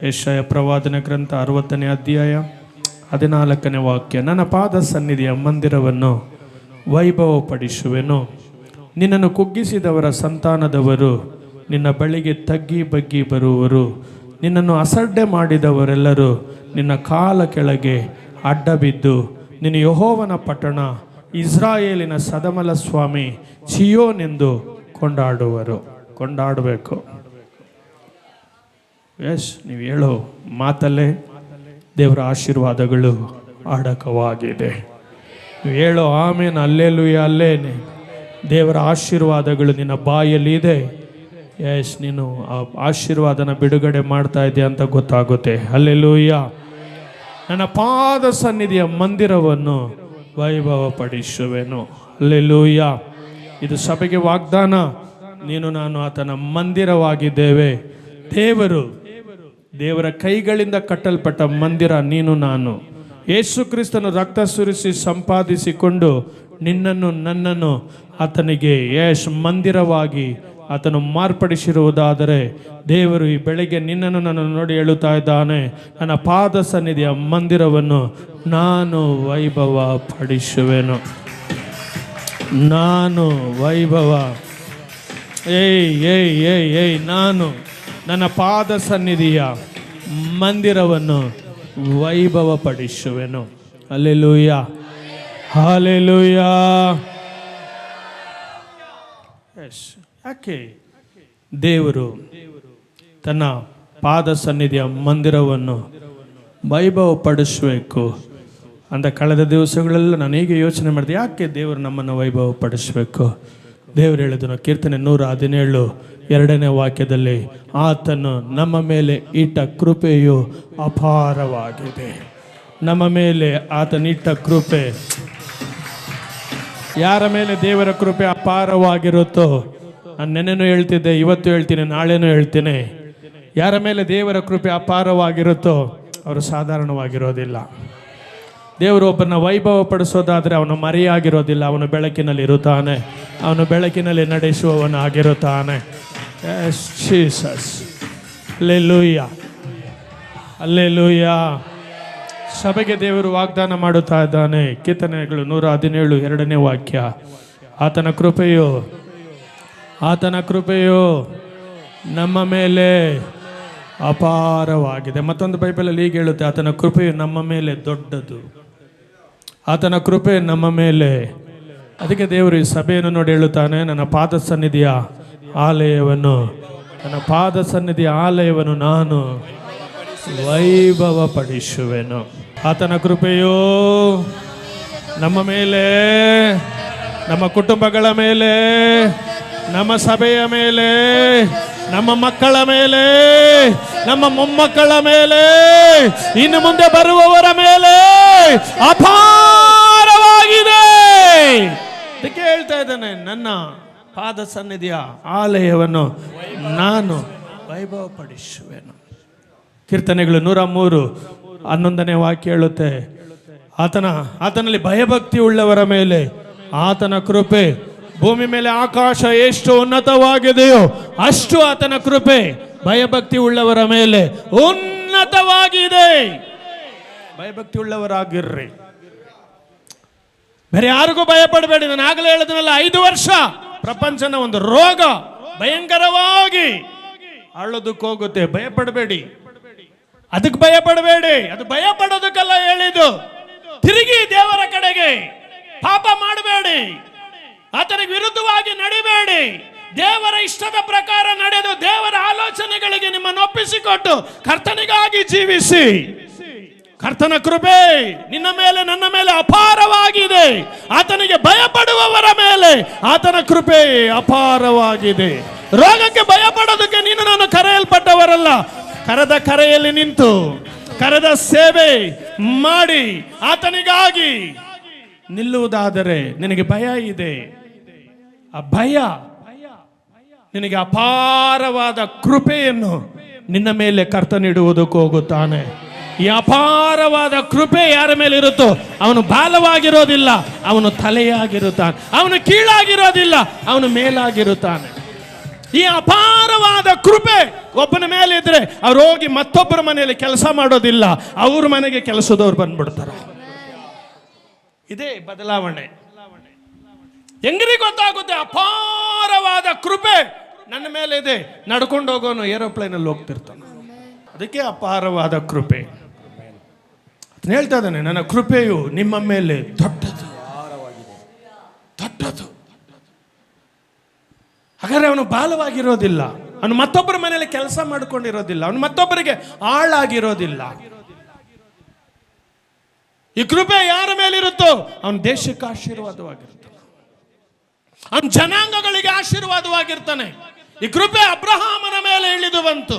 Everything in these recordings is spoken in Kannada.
ಯೆಶಾಯ ಪ್ರವಾದನ ಗ್ರಂಥ 60ನೇ ಅಧ್ಯಾಯ 14ನೇ ವಾಕ್ಯ. ನನ್ನ ಪಾದ ಸನ್ನಿಧಿಯ ಮಂದಿರವನ್ನು ವೈಭವಪಡಿಸುವೆನು. ನಿನ್ನನ್ನು ಕುಗ್ಗಿಸಿದವರ ಸಂತಾನದವರು ನಿನ್ನ ಬಳಿಗೆ ತಗ್ಗಿ ಬಗ್ಗಿ ಬರುವರು. ನಿನ್ನನ್ನು ಅಸಡ್ಡೆ ಮಾಡಿದವರೆಲ್ಲರೂ ನಿನ್ನ ಕಾಲ ಕೆಳಗೆ ಅಡ್ಡಬಿದ್ದು ನಿನ್ನ ಯೆಹೋವನ ಪಟ್ಟಣ, ಇಸ್ರಾಯೇಲಿನ ಸದಮಲ ಸ್ವಾಮಿ ಚಿಯೋನೆಂದು ಕೊಂಡಾಡುವರು. ಕೊಂಡಾಡಬೇಕು. ಎಸ್, ನೀವು ಹೇಳೋ ಮಾತಲ್ಲೇ ದೇವರ ಆಶೀರ್ವಾದಗಳು ಅಡಕವಾಗಿದೆ. ನೀವು ಹೇಳೋ ಆಮೇನ್, ಅಲ್ಲೇಲುಯ್ಯ, ಅಲ್ಲೇನೆ ದೇವರ ಆಶೀರ್ವಾದಗಳು ನಿನ್ನ ಬಾಯಲ್ಲಿ ಇದೆ. ಎಸ್, ನೀನು ಆ ಆಶೀರ್ವಾದನ ಬಿಡುಗಡೆ ಮಾಡ್ತಾ ಇದೆಯಾ ಅಂತ ಗೊತ್ತಾಗುತ್ತೆ. ಅಲ್ಲೇಲುಯ್ಯ. ನನ್ನ ಪಾದ ಸನ್ನಿಧಿಯ ಮಂದಿರವನ್ನು ವೈಭವಪಡಿಸುವೆನು. ಅಲ್ಲೇಲುಯ್ಯ. ಇದು ಸಭೆಗೆ ವಾಗ್ದಾನ. ನೀನು ನಾನು ಆತನ ಮಂದಿರವಾಗಿದ್ದೇವೆ. ದೇವರ ಕೈಗಳಿಂದ ಕಟ್ಟಲ್ಪಟ್ಟ ಮಂದಿರ ನೀನು ನಾನು. ಯೇಸು ಕ್ರಿಸ್ತನು ರಕ್ತ ಸುರಿಸಿ ಸಂಪಾದಿಸಿಕೊಂಡು ನಿನ್ನನ್ನು ನನ್ನನ್ನು ಆತನಿಗೆ ಮಂದಿರವಾಗಿ ಆತನು ಮಾರ್ಪಡಿಸಿರುವುದಾದರೆ, ದೇವರು ಈ ಬೆಳಗ್ಗೆ ನಿನ್ನನ್ನು ನನ್ನನ್ನು ನೋಡಿ ಹೇಳುತ್ತಾ ಇದ್ದಾನೆ, ನನ್ನ ಪಾದ ಸನ್ನಿಧಿಯ ಮಂದಿರವನ್ನು ನಾನು ವೈಭವ ಪಡಿಸುವೆನು. ನಾನು ವೈಭವ ನಾನು ನನ್ನ ಪಾದ ಸನ್ನಿಧಿಯ ಮಂದಿರವನ್ನು ವೈಭವಪಡಿಸುವೆನು. Hallelujah, hallelujah. ಯಾಕೆ ದೇವರು ತನ್ನ ಪಾದ ಸನ್ನಿಧಿಯ ಮಂದಿರವನ್ನು ವೈಭವಪಡಿಸಬೇಕು ಅಂತ ಕಳೆದ ದಿವಸಗಳೆಲ್ಲ ನಾನು ಹೇಗೆ ಯೋಚನೆ ಮಾಡಿದೆ. ಯಾಕೆ ದೇವರು ನಮ್ಮನ್ನು ವೈಭವಪಡಿಸಬೇಕು? ದೇವರು ಹೇಳಿದನು ಕೀರ್ತನೆ 117 2ನೇ ವಾಕ್ಯದಲ್ಲಿ, ಆತನು ನಮ್ಮ ಮೇಲೆ ಇಟ್ಟ ಕೃಪೆಯು ಅಪಾರವಾಗಿದೆ. ನಮ್ಮ ಮೇಲೆ ಆತನಿಟ್ಟ ಕೃಪೆ, ಯಾರ ಮೇಲೆ ದೇವರ ಕೃಪೆ ಅಪಾರವಾಗಿರುತ್ತೋ, ನಾನು ನೆನ್ನೆನೂ ಹೇಳ್ತಿದ್ದೆ, ಇವತ್ತು ಹೇಳ್ತೀನಿ, ನಾಳೆನೂ ಹೇಳ್ತೀನಿ, ಯಾರ ಮೇಲೆ ದೇವರ ಕೃಪೆ ಅಪಾರವಾಗಿರುತ್ತೋ ಅವರು ಸಾಧಾರಣವಾಗಿರೋದಿಲ್ಲ. ದೇವರು ಒಬ್ಬನ ವೈಭವ ಪಡಿಸೋದಾದರೆ ಅವನು ಮರೆಯಾಗಿರೋದಿಲ್ಲ. ಅವನು ಬೆಳಕಿನಲ್ಲಿ ಇರುತ್ತಾನೆ, ಅವನು ಬೆಳಕಿನಲ್ಲಿ ನಡೆಸುವವನಾಗಿರುತ್ತಾನೆ. Yes Jesus, hallelujah, hallelujah. ಸಭೆಗೆ ದೇವರು ವಾಗ್ದಾನ ಮಾಡುತ್ತಾ ಇದ್ದಾನೆ. ಕೀರ್ತನೆಗಳು 117 2ನೇ ವಾಕ್ಯ, ಆತನ ಕೃಪೆಯು ನಮ್ಮ ಮೇಲೆ ಅಪಾರವಾಗಿದೆ. ಮತ್ತೊಂದು ಬೈಬಲಲ್ಲಿ ಹೀಗೆ ಹೇಳುತ್ತೆ, ಆತನ ಕೃಪೆಯು ನಮ್ಮ ಮೇಲೆ ದೊಡ್ಡದು. ಆತನ ಕೃಪೆ ನಮ್ಮ ಮೇಲೆ. ಅದಕ್ಕೆ ದೇವರು ಈ ಸಭೆಯನ್ನು ನೋಡಿ ಹೇಳುತ್ತಾನೆ, ನನ್ನ ಪಾದ ಸನ್ನಿಧಿಯ ಆಲಯವನ್ನು ನಾನು ವೈಭವಪಡಿಸುವೆನು. ಆತನ ಕೃಪೆಯು ನಮ್ಮ ಮೇಲೆ, ನಮ್ಮ ಕುಟುಂಬಗಳ ಮೇಲೆ, ನಮ್ಮ ಸಭೆಯ ಮೇಲೆ, ನಮ್ಮ ಮಕ್ಕಳ ಮೇಲೆ, ನಮ್ಮ ಮೊಮ್ಮಕ್ಕಳ ಮೇಲೆ, ಇನ್ನು ಮುಂದೆ ಬರುವವರ ಮೇಲೆ ಅಪಾರವಾಗಿದೆ. ಅದಕ್ಕೆ ಹೇಳ್ತಾ ಇದ್ದಾನೆ, ನನ್ನ ಪಾದ ಸನ್ನಿಧಿಯ ಆಲಯವನ್ನು ನಾನು ವೈಭವಪಡಿಸುವೆನು. ಕೀರ್ತನೆಗಳು 103 11ನೇ ವಾಕ್ಯ ಹೇಳುತ್ತೆ, ಆತನಲ್ಲಿ ಭಯಭಕ್ತಿ ಉಳ್ಳವರ ಮೇಲೆ ಆತನ ಕೃಪೆ, ಭೂಮಿ ಮೇಲೆ ಆಕಾಶ ಎಷ್ಟು ಉನ್ನತವಾಗಿದೆಯೋ ಅಷ್ಟು ಆತನ ಕೃಪೆ ಭಯಭಕ್ತಿ ಉಳ್ಳವರ ಮೇಲೆ ಉನ್ನತವಾಗಿದೆ. ಭಯಭಕ್ತಿ ಉಳ್ಳವರಾಗಿರ್ರಿ. ಬೇರೆ ಯಾರಿಗೂ ಭಯಪಡಬೇಡಿ. ನಾನು ಆಗಲೇ ಹೇಳಿದ್ನಲ್ಲ, 5 ವರ್ಷ ಪ್ರಪಂಚನ ಒಂದು ರೋಗ ಭಯಂಕರವಾಗಿ ಆಳೋದಕ್ಕೆ ಹೋಗುತ್ತೆ. ಭಯಪಡಬೇಡಿ, ಅದಕ್ಕೆ ಭಯಪಡಬೇಡಿ. ಅದು ಭಯಪಡೋದಕ್ಕೆಲ್ಲ ಹೇಳಿದ್ದು. ತಿರುಗಿ ದೇವರ ಕಡೆಗೆ, ಪಾಪ ಮಾಡಬೇಡಿ, ಆತನಿಗೆ ವಿರುದ್ಧವಾಗಿ ನಡಿಬೇಡಿ, ದೇವರ ಇಷ್ಟದ ಪ್ರಕಾರ ನಡೆದು ದೇವರ ಆಲೋಚನೆಗಳಿಗೆ ನಿಮ್ಮನ್ನು ಒಪ್ಪಿಸಿಕೊಟ್ಟು ಕರ್ತನಿಗಾಗಿ ಜೀವಿಸಿ. ಕರ್ತನ ಕೃಪೆ ನಿನ್ನ ಮೇಲೆ ನನ್ನ ಮೇಲೆ ಅಪಾರವಾಗಿದೆ. ಆತನಿಗೆ ಭಯಪಡುವವರ ಮೇಲೆ ಆತನ ಕೃಪೆ ಅಪಾರವಾಗಿದೆ. ರೋಗಕ್ಕೆ ಭಯಪಡೋದಕ್ಕೆ ನೀನು ನಾನು ಕರೆಯಲ್ಪಟ್ಟವರಲ್ಲ. ಕರೆದ ಕರೆಯಲ್ಲಿ ನಿಂತು ಕರೆದ ಸೇವೆ ಮಾಡಿ ಆತನಿಗಾಗಿ ನಿಲ್ಲುವುದಾದರೆ ನಿನಗೆ ಭಯ ಇದೆ. ಆ ಭಯ ನಿನಗೆ ಅಪಾರವಾದ ಕೃಪೆಯನ್ನು ನಿನ್ನ ಮೇಲೆ ಕರ್ತನಿಡುವುದಕ್ಕೆ ಹೋಗುತ್ತಾನೆ. ಈ ಅಪಾರವಾದ ಕೃಪೆ ಯಾರ ಮೇಲೆ ಇರುತ್ತೋ ಅವನು ಬಾಲವಾಗಿರೋದಿಲ್ಲ, ಅವನು ತಲೆಯಾಗಿರುತ್ತಾನೆ. ಅವನು ಕೀಳಾಗಿರೋದಿಲ್ಲ, ಅವನು ಮೇಲಾಗಿರುತ್ತಾನೆ. ಈ ಅಪಾರವಾದ ಕೃಪೆ ಒಬ್ಬನ ಮೇಲೆ ಇದ್ರೆ ಅವ್ರು ಹೋಗಿ ಮತ್ತೊಬ್ಬರ ಮನೆಯಲ್ಲಿ ಕೆಲಸ ಮಾಡೋದಿಲ್ಲ, ಅವ್ರ ಮನೆಗೆ ಕೆಲಸದವ್ರು ಬಂದ್ಬಿಡ್ತಾರೆ. ಇದೇ ಬದಲಾವಣೆ. ಹೆಂಗ್ರಿ ಗೊತ್ತಾಗುತ್ತೆ? ಅಪಾರವಾದ ಕೃಪೆ ನನ್ನ ಮೇಲೆ ಇದೆ. ನಡ್ಕೊಂಡು ಹೋಗೋನು ಏರೋಪ್ಲೇನ್ ಅಲ್ಲಿ ಹೋಗ್ತಿರ್ತಾನೆ, ಅದಕ್ಕೆ ಅಪಾರವಾದ ಕೃಪೆ. ಹೇಳ್ತಾ ಇದ್ದಾನೆ, ನನ್ನ ಕೃಪೆಯು ನಿಮ್ಮ ಮೇಲೆ ದೊಡ್ಡದು, ದೊಡ್ಡದು. ಹಾಗಾದ್ರೆ ಅವನು ಬಾಲವಾಗಿರೋದಿಲ್ಲ, ಅವನು ಮತ್ತೊಬ್ಬರ ಮನೆಯಲ್ಲಿ ಕೆಲಸ ಮಾಡ್ಕೊಂಡಿರೋದಿಲ್ಲ, ಅವನು ಮತ್ತೊಬ್ಬರಿಗೆ ಆಳಾಗಿರೋದಿಲ್ಲ. ಈ ಕೃಪೆ ಯಾರ ಮೇಲಿರುತ್ತೋ ಅವನ ದೇಶಕ್ಕೆ ಆಶೀರ್ವಾದವಾಗಿರ್ತಾನೆ, ಅವನ ಜನಾಂಗಗಳಿಗೆ ಆಶೀರ್ವಾದವಾಗಿರ್ತಾನೆ. ಈ ಕೃಪೆ ಅಬ್ರಹಾಮನ ಮೇಲೆ ಇಳಿದು ಬಂತು,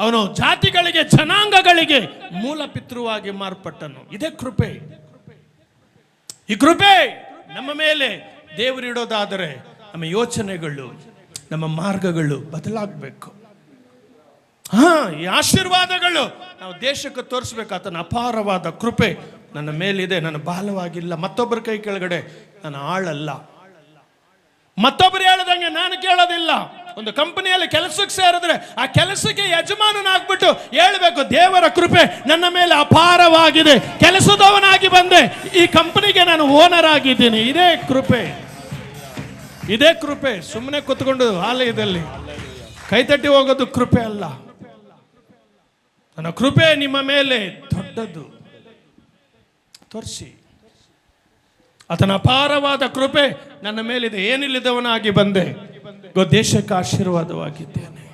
ಅವನು ಜಾತಿಗಳಿಗೆ ಜನಾಂಗಗಳಿಗೆ ಮೂಲ ಪಿತೃವಾಗಿ ಮಾರ್ಪಟ್ಟನು. ಇದೇ ಕೃಪೆ. ಈ ಕೃಪೆ ನಮ್ಮ ಮೇಲೆ ದೇವರಿಡೋದಾದರೆ ನಮ್ಮ ಯೋಚನೆಗಳು, ನಮ್ಮ ಮಾರ್ಗಗಳು ಬದಲಾಗಬೇಕು. ಈ ಆಶೀರ್ವಾದಗಳು ನಾವು ದೇಶಕ್ಕೆ ತೋರಿಸ್ಬೇಕು. ಆತನ ಅಪಾರವಾದ ಕೃಪೆ ನನ್ನ ಮೇಲಿದೆ, ನನ್ನ ಬಾಲವಾಗಿಲ್ಲ, ಮತ್ತೊಬ್ಬರ ಕೈ ಕೆಳಗಡೆ ನಾನು ಆಳಲ್ಲ, ಮತ್ತೊಬ್ಬರು ಹೇಳದಂಗೆ ನಾನು ಕೇಳೋದಿಲ್ಲ. ಒಂದು ಕಂಪನಿಯಲ್ಲಿ ಕೆಲಸಕ್ಕೆ ಸೇರಿದ್ರೆ ಆ ಕೆಲಸಕ್ಕೆ ಯಜಮಾನನಾಗ್ಬಿಟ್ಟು ಹೇಳ್ಬೇಕು, ದೇವರ ಕೃಪೆ ನನ್ನ ಮೇಲೆ ಅಪಾರವಾಗಿದೆ, ಕೆಲಸದವನಾಗಿ ಬಂದೆ, ಈ ಕಂಪನಿಗೆ ನಾನು ಓನರ್ ಆಗಿದ್ದೀನಿ. ಇದೇ ಕೃಪೆ, ಇದೇ ಕೃಪೆ. ಸುಮ್ಮನೆ ಕೂತ್ಕೊಂಡು ಆಲಯದಲ್ಲಿ ಕೈತಟ್ಟಿ ಹೋಗೋದು ಕೃಪೆ ಅಲ್ಲ. ನನ್ನ ಕೃಪೆ ನಿಮ್ಮ ಮೇಲೆ ದೊಡ್ಡದು. ತೋರಿಸಿ, ಆತನ ಅಪಾರವಾದ ಕೃಪೆ ನನ್ನ ಮೇಲಿದೆ. ಏನಿಲ್ಲದವನಾಗಿ ಬಂದೆ, ದೇಶಕ್ಕೆ ಆಶೀರ್ವಾದವಾಗಿದ್ದೇನೆ.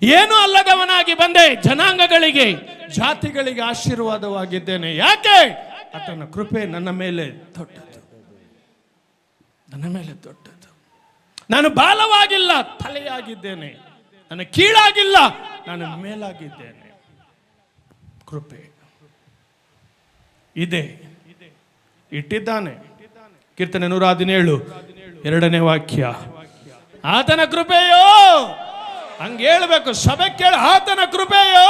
ಏನು ಅಲ್ಲದವನಾಗಿ ಬಂದೆ, ಜನಾಂಗಗಳಿಗೆ ಜಾತಿಗಳಿಗೆ ಆಶೀರ್ವಾದವಾಗಿದ್ದೇನೆ. ಯಾಕೆ? ಆತನ ಕೃಪೆ ನನ್ನ ಮೇಲೆ ದೊಡ್ಡದು, ನನ್ನ ಮೇಲೆ ದೊಡ್ಡದು. ನಾನು ಬಾಲವಾಗಿಲ್ಲ, ತಲೆಯಾಗಿದ್ದೇನೆ. ನಾನು ಕೀಳಾಗಿಲ್ಲ, ನಾನು ಮೇಲಾಗಿದ್ದೇನೆ. ಕೃಪೆ ಇದೆ, ಇಟ್ಟಿದ್ದಾನೆ. ಕೀರ್ತನೆ 117 2ನೇ ವಾಕ್ಯ. ಆತನ ಕೃಪೆಯೋ, ಹಂಗೆ ಹೇಳ್ಬೇಕು, ಸಭೆ ಕೇಳ, ಆತನ ಕೃಪೆಯೋ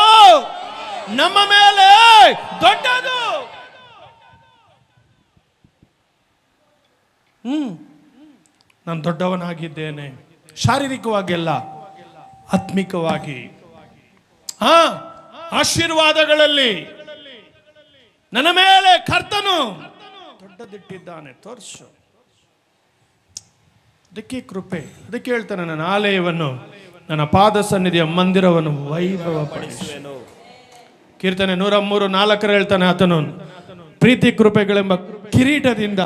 ನಮ್ಮ ಮೇಲೆ ದೊಡ್ಡದು. ನಾನು ದೊಡ್ಡವನಾಗಿದ್ದೇನೆ, ಶಾರೀರಿಕವಾಗಿ ಅಲ್ಲ, ಆತ್ಮಿಕವಾಗಿ. ಆಶೀರ್ವಾದಗಳಲ್ಲಿ ನನ್ನ ಮೇಲೆ ಕರ್ತನು ದೊಡ್ಡದಿಟ್ಟಿದ್ದಾನೆ. ತೋರಿಸು, ಅದಕ್ಕೆ ಕೃಪೆ. ಅದಕ್ಕೆ ಹೇಳ್ತಾನೆ, ನನ್ನ ಆಲಯವನ್ನು, ನನ್ನ ಪಾದ ಸನ್ನಿಧಿಯ ಮಂದಿರವನ್ನು ವೈಭವಪಡಿಸುವೆನು. ಕೀರ್ತನೆ 103:4 ಹೇಳ್ತಾನೆ, ಆತನು ಪ್ರೀತಿ ಕೃಪೆಗಳೆಂಬ ಕಿರೀಟದಿಂದ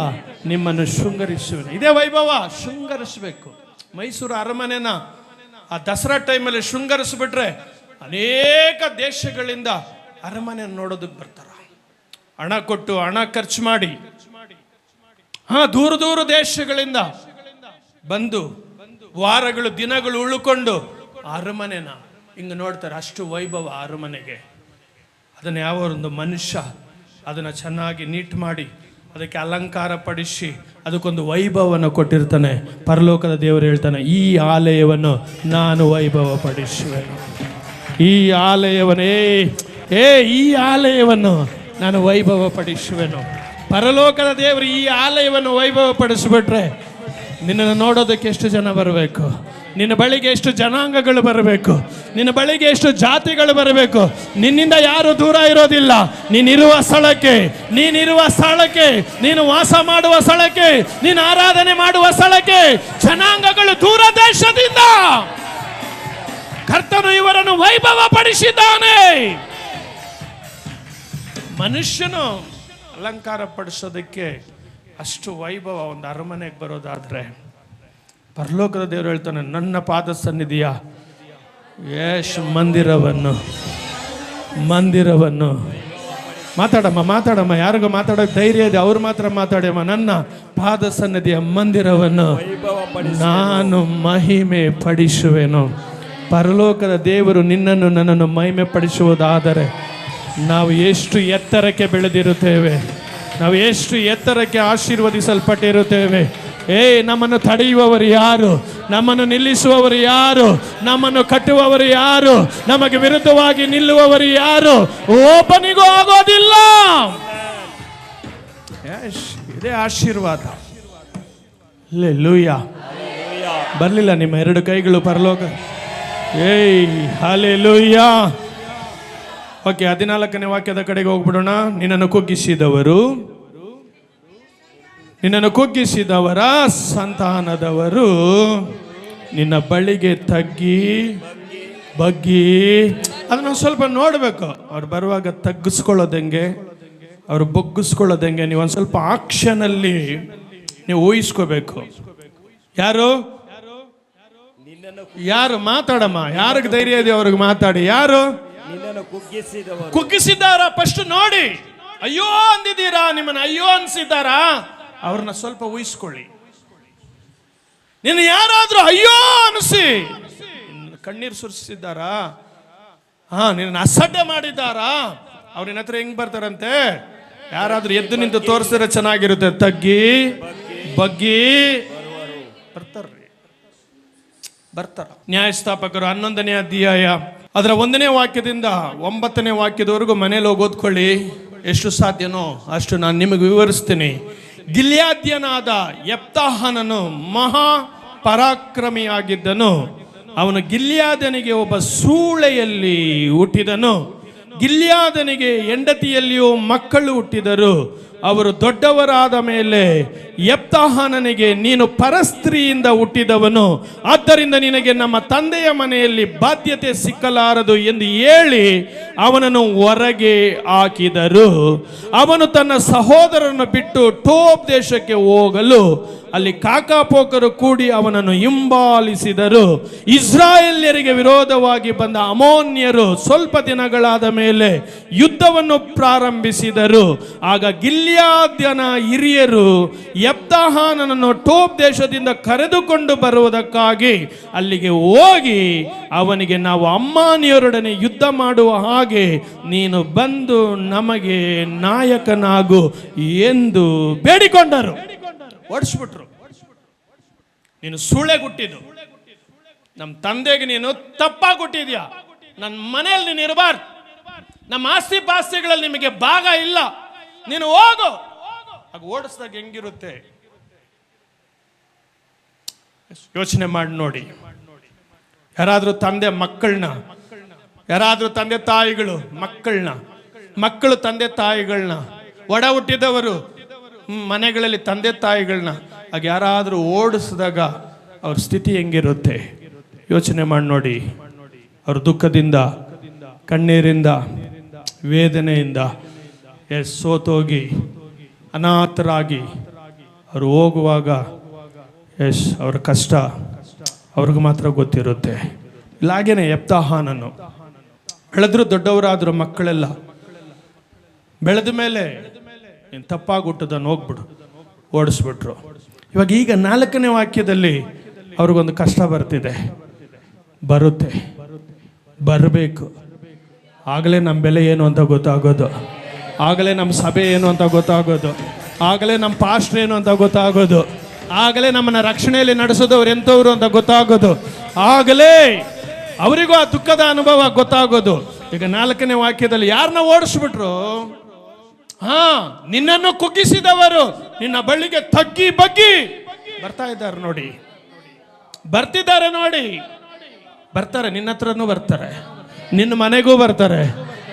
ನಿಮ್ಮನ್ನು ಶೃಂಗರಿಸುವೆನು. ಇದೇ ವೈಭವ, ಶೃಂಗರಿಸಬೇಕು. ಮೈಸೂರು ಅರಮನೆನ ಆ ದಸರಾ ಟೈಮಲ್ಲಿ ಶೃಂಗರಿಸ್ಬಿಟ್ರೆ ಅನೇಕ ದೇಶಗಳಿಂದ ಅರಮನೆ ನೋಡೋದಕ್ಕೆ ಬರ್ತಾರ. ಹಣ ಕೊಟ್ಟು, ಹಣ ಖರ್ಚು ಮಾಡಿ, ದೂರ ದೂರ ದೇಶಗಳಿಂದ ಬಂದು ವಾರಗಳು ದಿನಗಳು ಉಳ್ಕೊಂಡು ಅರಮನೆನ ಹಿಂಗೆ ನೋಡ್ತಾರೆ. ಅಷ್ಟು ವೈಭವ ಅರಮನೆಗೆ. ಅದನ್ನು ಯಾವ ಒಂದು ಮನುಷ್ಯ ಅದನ್ನು ಚೆನ್ನಾಗಿ ನೀಟ್ ಮಾಡಿ ಅದಕ್ಕೆ ಅಲಂಕಾರ ಪಡಿಸಿ ಅದಕ್ಕೊಂದು ವೈಭವವನ್ನು ಕೊಟ್ಟಿರ್ತಾನೆ. ಪರಲೋಕದ ದೇವರು ಹೇಳ್ತಾನೆ, ಈ ಆಲಯವನ್ನು ನಾನು ವೈಭವ ಪಡಿಸುವೆನು. ಈ ಆಲಯವನ್ನೇ ಈ ಆಲಯವನ್ನು ನಾನು ವೈಭವ ಪಡಿಸುವೆನು. ಪರಲೋಕದ ದೇವರು ಈ ಆಲಯವನ್ನು ವೈಭವ ಪಡಿಸ್ಬಿಟ್ರೆ ನಿನ್ನನ್ನು ನೋಡೋದಕ್ಕೆ ಎಷ್ಟು ಜನ ಬರಬೇಕು, ನಿನ್ನ ಬಳಿಗೆ ಎಷ್ಟು ಜನಾಂಗಗಳು ಬರಬೇಕು, ನಿನ್ನ ಬಳಿಗೆ ಎಷ್ಟು ಜಾತಿಗಳು ಬರಬೇಕು. ನಿನ್ನಿಂದ ಯಾರು ದೂರ ಇರೋದಿಲ್ಲ. ನೀನಿರುವ ಸ್ಥಳಕ್ಕೆ, ನೀನು ವಾಸ ಮಾಡುವ ಸ್ಥಳಕ್ಕೆ, ನೀನು ಆರಾಧನೆ ಮಾಡುವ ಸ್ಥಳಕ್ಕೆ ಜನಾಂಗಗಳು ದೂರ ದೇಶದಿಂದ ಕರ್ತನು ಇವರನ್ನು ವೈಭವ ಪಡಿಸಿದ್ದಾನೆ. ಮನುಷ್ಯನು ಅಲಂಕಾರ ಪಡಿಸೋದಕ್ಕೆ ಅಷ್ಟು ವೈಭವ ಒಂದು ಅರಮನೆಗೆ ಬರೋದಾದ್ರೆ, ಪರಲೋಕದ ದೇವರು ಹೇಳ್ತಾನೆ, ನನ್ನ ಪಾದ ಸನ್ನಿಧಿಯ ಮಂದಿರವನ್ನು ಮಾತಾಡಮ್ಮ, ಯಾರಿಗೂ ಮಾತಾಡೋಕೆ ಧೈರ್ಯ ಇದೆ, ಅವ್ರು ಮಾತ್ರ ಮಾತಾಡಮ್ಮ. ನನ್ನ ಪಾದ ಸನ್ನಿಧಿಯ ಮಂದಿರವನ್ನು ನಾನು ಮಹಿಮೆ ಪಡಿಸುವೆನು. ಪರಲೋಕದ ದೇವರು ನಿನ್ನನ್ನು ನನ್ನನ್ನು ಮಹಿಮೆ ಪಡಿಸುವುದಾದರೆ ನಾವು ಎಷ್ಟು ಎತ್ತರಕ್ಕೆ ಬೆಳೆದಿರುತ್ತೇವೆ, ನಾವು ಎಷ್ಟು ಎತ್ತರಕ್ಕೆ ಆಶೀರ್ವದಿಸಲ್ಪಟ್ಟಿರುತ್ತೇವೆ. ನಮ್ಮನ್ನು ತಡೆಯುವವರು ಯಾರು? ನಮ್ಮನ್ನು ನಿಲ್ಲಿಸುವವರು ಯಾರು? ನಮ್ಮನ್ನು ಕಟ್ಟುವವರು ಯಾರು? ನಮಗೆ ವಿರುದ್ಧವಾಗಿ ನಿಲ್ಲುವವರು ಯಾರು? ಒಬ್ಬನಿಗೂ ಆಗೋದಿಲ್ಲ. ಇದೇ ಆಶೀರ್ವಾದ. ಹಲ್ಲೆಲೂಯಾ. ಬರಲಿಲ್ಲ ನಿಮ್ಮ ಎರಡು ಕೈಗಳು ಪರಲೋಕ. ಏಯ್ ಹಲ್ಲೆಲೂಯಾ. ಓಕೆ, 14ನೇ ವಾಕ್ಯದ ಕಡೆಗೆ ಹೋಗ್ಬಿಡೋಣ. ನಿನ್ನನ್ನು ಕುಗ್ಗಿಸಿದವರ ಸಂತಾನದವರು ನಿನ್ನ ಬಳಿಗೆ ತಗ್ಗಿ ಬಗ್ಗಿ. ಅದನ್ನ ಸ್ವಲ್ಪ ನೋಡಬೇಕು. ಅವ್ರು ಬರುವಾಗ ತಗ್ಗಿಸ್ಕೊಳ್ಳೋದಂಗೆ, ಅವ್ರು ಬಗ್ಗಿಸ್ಕೊಳ್ಳೋದಂಗೆ ನೀವು ಒಂದು ಸ್ವಲ್ಪ ಆಕ್ಷನಲ್ಲಿ ನೀವು ಊಹಿಸ್ಕೋಬೇಕು. ಯಾರು ಮಾತಾಡಮ್ಮ, ಯಾರಿಗೆ ಧೈರ್ಯ ಇದೆ ಅವ್ರಿಗೆ ಮಾತಾಡಿ. ಯಾರು ಕುಗ್ಗಿಸಿದ್ದಾರ ಫಸ್ಟ್ ನೋಡಿ. ಅಯ್ಯೋ ಅಂದಿದ್ದೀರಾ, ನಿಮ್ಮನ್ನ ಅಯ್ಯೋ ಅನ್ಸಿದ್ದಾರಾ, ಅವ್ರನ್ನ ಸ್ವಲ್ಪ ಊಹಿಸ್ಕೊಳ್ಳಿ. ನಿನ್ನ ಯಾರಾದ್ರೂ ಅಯ್ಯೋ ಅನಿಸಿ ಕಣ್ಣೀರು ಸುರಿಸಿದ್ದಾರಾ, ನಿನ್ನ ಅಸಡ್ಡೆ ಮಾಡಿದ್ದಾರಾ, ಅವ್ರ ನಿನ್ನ ಹತ್ರ ಹೆಂಗ್ ಬರ್ತಾರಂತೆ, ಯಾರಾದ್ರೂ ಎದ್ದು ನಿಂತು ತೋರಿಸಿದ್ರೆ ಚೆನ್ನಾಗಿರುತ್ತೆ. ತಗ್ಗಿ ಬಗ್ಗಿ ಬರ್ತಾರ. ನ್ಯಾಯಸ್ಥಾಪಕರು 11ನೇ ಅಧ್ಯಾಯ ಅದರ 1ನೇ ವಾಕ್ಯದಿಂದ 9ನೇ ವಾಕ್ಯದವರೆಗೂ ಮನೇಲಿ ಹೋಗಿ ಓದ್ಕೊಳ್ಳಿ. ಎಷ್ಟು ಸಾಧ್ಯನೋ ಅಷ್ಟು ನಾನು ನಿಮಗೆ ವಿವರಿಸ್ತೀನಿ. ಗಿಲ್ಯಾದ್ಯನಾದ ಯೆಫ್ತಾಹನನು ಮಹಾ ಪರಾಕ್ರಮಿಯಾಗಿದ್ದನು. ಅವನು ಗಿಲ್ಯಾದನಿಗೆ ಒಬ್ಬ ಸೂಳೆಯಲ್ಲಿ ಹುಟ್ಟಿದನು. ಗಿಲ್ಯಾದನಿಗೆ ಹೆಂಡತಿಯಲ್ಲಿಯೂ ಮಕ್ಕಳು ಹುಟ್ಟಿದರು. ಅವರು ದೊಡ್ಡವರಾದ ಮೇಲೆ ಯೆಫ್ತಾಹನನಿಗೆ, ನೀನು ಪರಸ್ತ್ರೀಯಿಂದ ಹುಟ್ಟಿದವನು, ಆದ್ದರಿಂದ ನಿನಗೆ ನಮ್ಮ ತಂದೆಯ ಮನೆಯಲ್ಲಿ ಬಾಧ್ಯತೆ ಸಿಕ್ಕಲಾರದು ಎಂದು ಹೇಳಿ ಅವನನ್ನು ಹೊರಗೆ ಹಾಕಿದರು. ಅವನು ತನ್ನ ಸಹೋದರನನ್ನು ಬಿಟ್ಟು ಟೋಬ್ ದೇಶಕ್ಕೆ ಹೋಗಲು ಅಲ್ಲಿ ಕಾಕಾಪೋಕರು ಕೂಡಿ ಅವನನ್ನು ಹಿಂಬಾಲಿಸಿದರು. ಇಸ್ರಾಯೇಲ್ಯರಿಗೆ ವಿರೋಧವಾಗಿ ಬಂದ ಅಮೋನ್ಯರು ಸ್ವಲ್ಪ ದಿನಗಳಾದ ಮೇಲೆ ಯುದ್ಧವನ್ನು ಪ್ರಾರಂಭಿಸಿದರು. ಆಗ ಗಿಲ್ಯಾದ್ಯನ ಹಿರಿಯರು ಯೆಫ್ತಾಹನನ್ನು ಟೋಬ್ ದೇಶದಿಂದ ಕರೆದುಕೊಂಡು ಬರುವುದಕ್ಕಾಗಿ ಅಲ್ಲಿಗೆ ಹೋಗಿ ಅವನಿಗೆ, ನಾವು ಅಮ್ಮೋನಿಯರೊಡನೆ ಯುದ್ಧ ಮಾಡುವ ಹಾಗೆ ನೀನು ಬಂದು ನಮಗೆ ನಾಯಕನಾಗು ಎಂದು ಬೇಡಿಕೊಂಡರು. ಓಡಿಸ್ಬಿಟ್ರು. ನೀನು ಸುಳ್ಳೆಗುಟ್ಟಿದ್ದು, ನಮ್ಮ ತಂದೆಗೆ ನೀನು ತಪ್ಪಾಗಿ ಹುಟ್ಟಿದ್ಯಾ, ನನ್ನ ಮನೆಯಲ್ಲಿ ನೀನು ಇರಬಾರ್ದು, ನಮ್ಮ ಆಸ್ತಿ ಪಾಸ್ತಿಗಳಲ್ಲಿ ನಿಮಗೆ ಭಾಗ ಇಲ್ಲ, ನೀನು ಹೋಗು. ಆಗ ಓಡಿಸಿದಾಗ ಹೆಂಗಿರುತ್ತೆ ಯೋಚನೆ ಮಾಡಿ ನೋಡಿ. ಯಾರಾದ್ರೂ ತಂದೆ ಮಕ್ಕಳನ್ನ, ಯಾರಾದ್ರೂ ತಂದೆ ತಾಯಿಗಳು ಮಕ್ಕಳು ತಂದೆ ತಾಯಿಗಳನ್ನ, ಒಡ ಹುಟ್ಟಿದವರು ಮನೆಗಳಲ್ಲಿ ತಂದೆ ತಾಯಿಗಳನ್ನ ಆಗ ಯಾರಾದರೂ ಓಡಿಸಿದಾಗ ಅವ್ರ ಸ್ಥಿತಿ ಹೆಂಗಿರುತ್ತೆ ಯೋಚನೆ ಮಾಡಿ ನೋಡಿ. ಅವ್ರ ದುಃಖದಿಂದ, ಕಣ್ಣೀರಿಂದ, ವೇದನೆಯಿಂದ ಸೋತೋಗಿ ಅನಾಥರಾಗಿ ಅವರು ಹೋಗುವಾಗ ಅವ್ರ ಕಷ್ಟ ಅವ್ರಿಗೆ ಮಾತ್ರ ಗೊತ್ತಿರುತ್ತೆ. ಇಲ್ಲಾಗೇನೆ ಯೆಫ್ತಾಹನನ್ನು ಬೆಳೆದ್ರು, ದೊಡ್ಡವರಾದ್ರು ಮಕ್ಕಳೆಲ್ಲ ಬೆಳೆದ ಮೇಲೆ ನೀನು ತಪ್ಪಾಗಿ ಹುಟ್ಟದನ್ನು ಹೋಗ್ಬಿಡು, ಓಡಿಸ್ಬಿಟ್ರು. ಇವಾಗ ಈಗ 4ನೇ ವಾಕ್ಯದಲ್ಲಿ ಅವ್ರಿಗೊಂದು ಕಷ್ಟ ಬರ್ತಿದೆ, ಬರಬೇಕು. ಆಗಲೇ ನಮ್ಮ ಬೆಲೆ ಏನು ಅಂತ ಗೊತ್ತಾಗೋದು, ಆಗಲೇ ನಮ್ಮ ಸಭೆ ಏನು ಅಂತ ಗೊತ್ತಾಗೋದು, ಆಗಲೇ ನಮ್ಮ ಪಾಸ್ಟರ್ ಏನು ಅಂತ ಗೊತ್ತಾಗೋದು, ಆಗಲೇ ನಮ್ಮನ್ನ ರಕ್ಷಣೆಯಲ್ಲಿ ನಡೆಸೋದವ್ರು ಎಂಥವ್ರು ಅಂತ ಗೊತ್ತಾಗೋದು, ಆಗಲೇ ಅವರಿಗೂ ಆ ದುಃಖದ ಅನುಭವ ಗೊತ್ತಾಗೋದು. ಈಗ 4ನೇ ವಾಕ್ಯದಲ್ಲಿ ಯಾರನ್ನ ಓಡಿಸ್ಬಿಟ್ರು? ನಿನ್ನನ್ನು ಕುಗ್ಗಿಸಿದವರು ನಿನ್ನ ಬಳಿಗೆ ತಗ್ಗಿ ಬಗ್ಗಿ ಬರ್ತಿದ್ದಾರೆ ನೋಡಿ. ಬರ್ತಾರೆ, ನಿನ್ನ ಹತ್ರನೂ ಬರ್ತಾರೆ, ನಿನ್ನ ಮನೆಗೂ ಬರ್ತಾರೆ,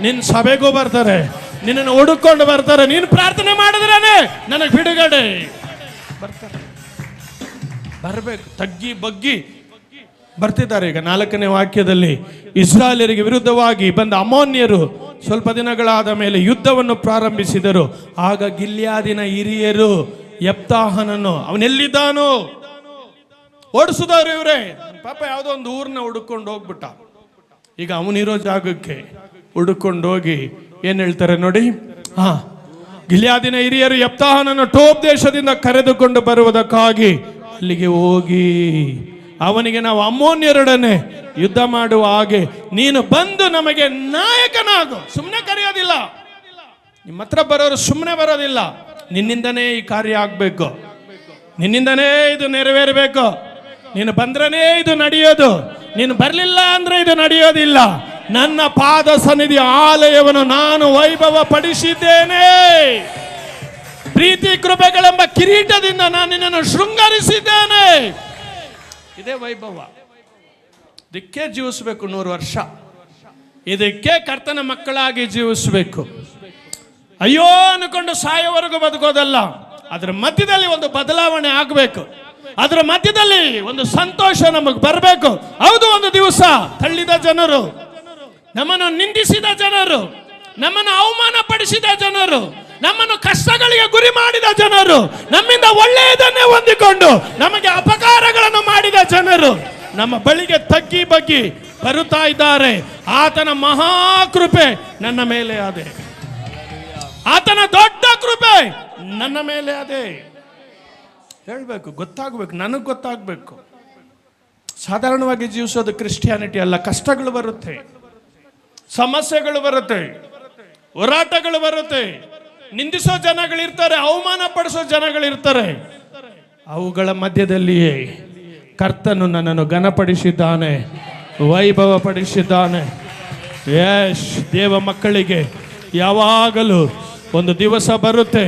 ನಿನ್ನ ಸಭೆಗೂ ಬರ್ತಾರೆ, ನಿನ್ನನ್ನು ಹುಡುಕೊಂಡು ಬರ್ತಾರೆ. ನೀನು ಪ್ರಾರ್ಥನೆ ಮಾಡಿದ್ರೇನೆ ನನಗೆ ಬಿಡುಗಡೆ. ಬರಬೇಕು, ತಗ್ಗಿ ಬಗ್ಗಿ ಬರ್ತಿದ್ದಾರೆ. ಈಗ 4ನೇ ವಾಕ್ಯದಲ್ಲಿ ಇಸ್ರಾಯೇಲರಿಗೆ ವಿರುದ್ಧವಾಗಿ ಬಂದ ಅಮೋನ್ಯರು ಸ್ವಲ್ಪ ದಿನಗಳಾದ ಮೇಲೆ ಯುದ್ಧವನ್ನು ಪ್ರಾರಂಭಿಸಿದರು. ಆಗ ಗಿಲ್ಯಾದಿನ ಹಿರಿಯರು ಯೆಫ್ತಾಹನನ್ನು, ಅವನೆಲ್ಲಿದ್ದಾನೋ ಓಡಿಸಿದವರು ಇವರೇ. ಪಾಪ ಯಾವುದೋ ಒಂದು ಊರನ್ನ ಹುಡುಕೊಂಡು ಹೋಗ್ಬಿಟ್ಟ. ಈಗ ಅವನಿರೋ ಜಾಗಕ್ಕೆ ಹುಡುಕೊಂಡು ಹೋಗಿ ಏನ್ ಹೇಳ್ತಾರೆ ನೋಡಿ. ಗಿಲ್ಯಾದಿನ ಹಿರಿಯರು ಯೆಫ್ತಾಹನನ್ನು ಟೋಬ್ ದೇಶದಿಂದ ಕರೆದುಕೊಂಡು ಬರುವುದಕ್ಕಾಗಿ ಅಲ್ಲಿಗೆ ಹೋಗಿ ಅವನಿಗೆ, ನಾವು ಅಮ್ಮೋನ್ಯರೊಡನೆ ಯುದ್ಧ ಮಾಡುವ ಹಾಗೆ ನೀನು ಬಂದು ನಮಗೆ ನಾಯಕನಾಗು. ಸುಮ್ಮನೆ ಕರೆಯೋದಿಲ್ಲ, ನಿಮ್ಮ ಹತ್ರ ಬರೋರು ಸುಮ್ಮನೆ ಬರೋದಿಲ್ಲ. ನಿನ್ನಿಂದನೇ ಈ ಕಾರ್ಯ ಆಗ್ಬೇಕು, ನಿನ್ನಿಂದನೇ ಇದು ನೆರವೇರಬೇಕು. ನೀನು ಬಂದ್ರನೇ ಇದು ನಡೆಯೋದು, ನೀನು ಬರಲಿಲ್ಲ ಅಂದ್ರೆ ಇದು ನಡೆಯೋದಿಲ್ಲ. ನನ್ನ ಪಾದ ಸನ್ನಿಧಿ ಆಲಯವನ್ನು ನಾನು ವೈಭವ ಪಡಿಸಿದ್ದೇನೆ. ಪ್ರೀತಿ ಕೃಪೆಗಳೆಂಬ ಕಿರೀಟದಿಂದ ನಾನು ನಿನ್ನನ್ನು ಶೃಂಗರಿಸಿದ್ದೇನೆ. ಇದೇ ವೈಭವ. ಇದಕ್ಕೆ ಜೀವಿಸ್ಬೇಕು 100 ವರ್ಷ. ಇದಕ್ಕೆ ಕರ್ತನ ಮಕ್ಕಳಾಗಿ ಜೀವಿಸ್ಬೇಕು. ಅಯ್ಯೋ ಅನ್ಕೊಂಡು ಸಾಯೋವರೆಗೂ ಬದುಕೋದಲ್ಲ. ಅದರ ಮಧ್ಯದಲ್ಲಿ ಒಂದು ಬದಲಾವಣೆ ಆಗಬೇಕು. ಅದರ ಮಧ್ಯದಲ್ಲಿ ಒಂದು ಸಂತೋಷ ನಮಗೆ ಬರಬೇಕು. ಹೌದು, ಒಂದು ದಿವಸ ತಳ್ಳಿದ ಜನರು, ನಮ್ಮನ್ನು ನಿಂದಿಸಿದ ಜನರು, ನಮ್ಮನ್ನು ಅವಮಾನ ಪಡಿಸಿದ ಜನರು, ನಮ್ಮನ್ನು ಕಷ್ಟಗಳಿಗೆ ಗುರಿ ಮಾಡಿದ ಜನರು, ನಮ್ಮಿಂದ ಒಳ್ಳೆಯದನ್ನೇ ಹೊಂದಿಕೊಂಡು ನಮಗೆ ಅಪಕಾರಗಳನ್ನು ಮಾಡಿದ ಜನರು ನಮ್ಮ ಬಳಿಗೆ ತಗ್ಗಿ ಬಗ್ಗಿ ಬರುತ್ತಾ ಇದ್ದಾರೆ. ಆತನ ಮಹಾಕೃಪೆ ನನ್ನ ಮೇಲೆ ಅದೇ, ಆತನ ದೊಡ್ಡ ಕೃಪೆ ನನ್ನ ಮೇಲೆ ಅದೇ ಹೇಳ್ಬೇಕು, ಗೊತ್ತಾಗಬೇಕು, ನನಗೆ ಗೊತ್ತಾಗಬೇಕು. ಸಾಧಾರಣವಾಗಿ ಜೀವಿಸೋದು ಕ್ರಿಸ್ಟಿಯಾನಿಟಿ ಅಲ್ಲ. ಕಷ್ಟಗಳು ಬರುತ್ತೆ, ಸಮಸ್ಯೆಗಳು ಬರುತ್ತೆ, ಹೋರಾಟಗಳು ಬರುತ್ತೆ, ನಿಂದಿಸೋ ಜನಗಳಿರ್ತಾರೆ, ಅವಮಾನ ಪಡಿಸೋ ಜನಗಳಿರ್ತಾರೆ. ಅವುಗಳ ಮಧ್ಯದಲ್ಲಿಯೇ ಕರ್ತನು ನನ್ನನ್ನು ಘನಪಡಿಸಿದ್ದಾನೆ, ವೈಭವ ಪಡಿಸಿದ್ದಾನೆ. ಯಶ್ ದೇವ ಮಕ್ಕಳಿಗೆ ಯಾವಾಗಲೂ ಒಂದು ದಿವಸ ಬರುತ್ತೆ,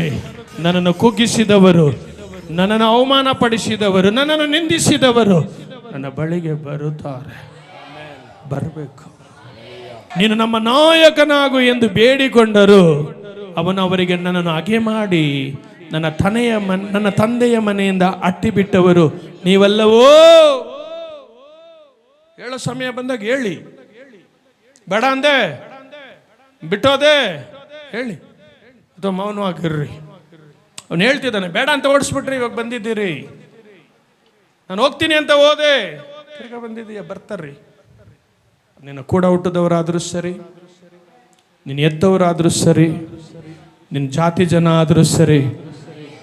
ನನ್ನನ್ನು ಕುಗ್ಗಿಸಿದವರು, ನನ್ನನ್ನು ಅವಮಾನ ಪಡಿಸಿದವರು, ನನ್ನನ್ನು ನಿಂದಿಸಿದವರು ನನ್ನ ಬಳಿಗೆ ಬರುತ್ತಾರೆ. ಬರಬೇಕು. ನೀನು ನಮ್ಮ ನಾಯಕನಾಗು ಎಂದು ಬೇಡಿಕೊಂಡರು ಅವನು ಅವರಿಗೆ ನನ್ನನ್ನು ಅಗೆ ಮಾಡಿ ನನ್ನ ತಂದೆಯ ಮನೆಯಿಂದ ಅಟ್ಟಿ ಬಿಟ್ಟವರು ನೀವಲ್ಲವೋ. ಹೇಳೋ ಸಮಯ ಬಂದಾಗ ಹೇಳಿ. ಬೇಡ ಅಂದೆ, ಬಿಟ್ಟೋದೆ ಹೇಳಿ, ಅಥವಾ ಮೌನವಾಗಿರ್ರಿ. ಅವನು ಹೇಳ್ತಿದ್ದಾನೆ, ಬೇಡ ಅಂತ ಓಡಿಸ್ಬಿಟ್ರಿ, ಇವಾಗ ಬಂದಿದ್ದೀರಿ. ನಾನು ಹೋಗ್ತೀನಿ ಅಂತ ಹೋದೆ, ತಿರ್ಗಾ ಬಂದಿದ್ದೀಯ, ಬರ್ತಾರ್ರಿ. ನಿನ್ನ ಕೂಡ ಹುಟ್ಟಿದವರಾದರೂ ಸರಿ, ನಿನ್ನ ಎದ್ದವರಾದರೂ ಸರಿ, ನಿನ್ನ ಜಾತಿ ಜನ ಆದರೂ ಸರಿ,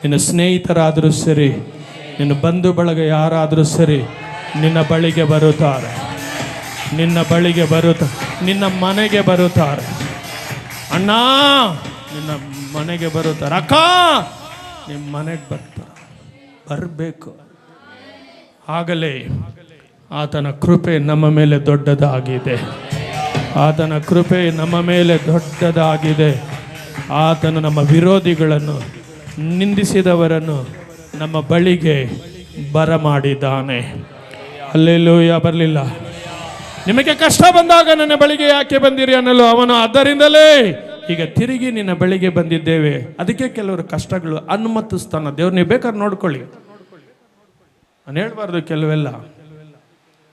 ನಿನ್ನ ಸ್ನೇಹಿತರಾದರೂ ಸರಿ, ನಿನ್ನ ಬಂಧು ಬಳಗ ಯಾರಾದರೂ ಸರಿ, ನಿನ್ನ ಬಳಿಗೆ ಬರುತ್ತಾರೆ, ನಿನ್ನ ಬಳಿಗೆ ಬರುತ್ತಾರೆ, ನಿನ್ನ ಮನೆಗೆ ಬರುತ್ತಾರೆ. ಅಣ್ಣ ನಿನ್ನ ಮನೆಗೆ ಬರುತ್ತಾರೆ, ಅಕ್ಕ ನಿಮ್ಮ ಮನೆಗೆ ಬರ್ತಾರೆ. ಬರಬೇಕು. ಆಗಲೇ ಆತನ ಕೃಪೆ ನಮ್ಮ ಮೇಲೆ ದೊಡ್ಡದಾಗಿದೆ. ಆತನ ಕೃಪೆ ನಮ್ಮ ಮೇಲೆ ದೊಡ್ಡದಾಗಿದೆ. ಆತನು ನಮ್ಮ ವಿರೋಧಿಗಳನ್ನು, ನಿಂದಿಸಿದವರನ್ನು ನಮ್ಮ ಬಳಿಗೆ ಬರಮಾಡಿದ್ದಾನೆ. ಹಲ್ಲೆಲೂಯಾ. ಬರಲಿಲ್ಲ. ನಿಮಗೆ ಕಷ್ಟ ಬಂದಾಗ ನನ್ನ ಬಳಿಗೆ ಯಾಕೆ ಬಂದಿರಿ ಅನ್ನಲು ಅವನು ಅದರಿಂದಲೇ ಈಗ ತಿರುಗಿ ನಿನ್ನ ಬಳಿಗೆ ಬಂದಿದ್ದೇವೆ. ಅದಕ್ಕೆ ಕೆಲವರು ಕಷ್ಟಗಳು ಅನುಮತಿಸ್ತಾನ ದೇವ್ರು. ನೀವು ಬೇಕಾದ್ರೆ ನೋಡ್ಕೊಳ್ಳಿ, ನಾನು ಹೇಳ್ಬಾರ್ದು.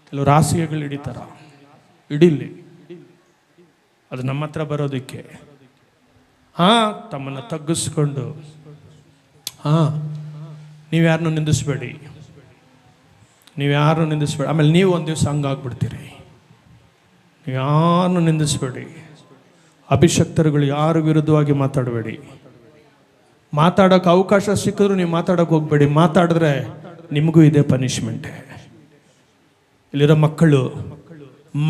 ಕೆಲವರು ಹಾಸಿಗೆಗಳು ಹಿಡಿತಾರ, ಹಿಡಿಲಿ. ಅದು ನಮ್ಮ ಹತ್ರ ಬರೋದಕ್ಕೆ ತಮ್ಮನ್ನು ತಗ್ಗಿಸ್ಕೊಂಡು ನೀವ್ಯಾರನ್ನೂ ನಿಂದಿಸ್ಬೇಡಿ, ನೀವ್ಯಾರನ್ನೂ ನಿಂದಿಸ್ಬೇಡಿ. ಆಮೇಲೆ ನೀವು ಒಂದು ದಿವಸ ಹಂಗಾಗ್ಬಿಡ್ತೀರಿ. ನೀವು ಯಾರನ್ನೂ ನಿಂದಿಸ್ಬೇಡಿ. ಅಭಿಷಕ್ತರುಗಳು ಯಾರು ವಿರುದ್ಧವಾಗಿ ಮಾತಾಡಬೇಡಿ. ಮಾತಾಡೋಕೆ ಅವಕಾಶ ಸಿಕ್ಕಿದ್ರು ನೀವು ಮಾತಾಡೋಕೆ ಹೋಗ್ಬೇಡಿ. ಮಾತಾಡಿದ್ರೆ ನಿಮಗೂ ಇದೆ ಪನಿಷ್ಮೆಂಟೇ. ಇಲ್ಲಿರೋ ಮಕ್ಕಳು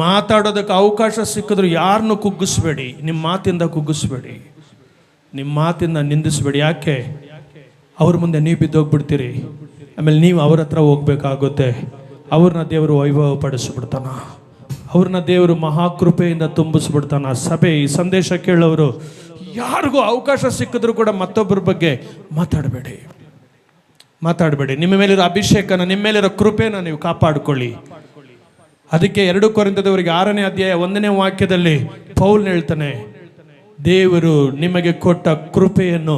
ಮಾತಾಡೋದಕ್ಕೆ ಅವಕಾಶ ಸಿಕ್ಕಿದ್ರು ಯಾರನ್ನೂ ಕುಗ್ಗಿಸ್ಬೇಡಿ. ನಿಮ್ಮ ಮಾತಿಂದ ಕುಗ್ಗಿಸ್ಬೇಡಿ, ನಿಮ್ಮ ಮಾತಿಂದ ನಿಂದಿಸ್ಬೇಡಿ. ಯಾಕೆ? ಅವ್ರ ಮುಂದೆ ನೀವು ಬಿದ್ದೋಗ್ಬಿಡ್ತೀರಿ. ಆಮೇಲೆ ನೀವು ಅವ್ರ ಹತ್ರ ಹೋಗ್ಬೇಕಾಗುತ್ತೆ. ಅವ್ರನ್ನ ದೇವರು ವೈಭವ ಪಡಿಸ್ಬಿಡ್ತಾನ, ಅವ್ರನ್ನ ದೇವರು ಮಹಾಕೃಪೆಯಿಂದ ತುಂಬಿಸ್ಬಿಡ್ತಾನ. ಸಭೆ ಈ ಸಂದೇಶ ಕೇಳೋರು ಯಾರಿಗೂ ಅವಕಾಶ ಸಿಕ್ಕಿದ್ರು ಕೂಡ ಮತ್ತೊಬ್ಬರ ಬಗ್ಗೆ ಮಾತಾಡಬೇಡಿ. ನಿಮ್ಮ ಮೇಲಿರೋ ಅಭಿಷೇಕನ, ನಿಮ್ಮ ಮೇಲಿರೋ ಕೃಪೆನ ನೀವು ಕಾಪಾಡಿಕೊಳ್ಳಿ. ಅದಕ್ಕೆ 2 ಕೊರಿಂಥದವರಿಗೆ 6ನೇ ಅಧ್ಯಾಯ 1ನೇ ವಾಕ್ಯದಲ್ಲಿ ಪೌಲ್ ಹೇಳ್ತಾನೆ, ದೇವರು ನಿಮಗೆ ಕೊಟ್ಟ ಕೃಪೆಯನ್ನು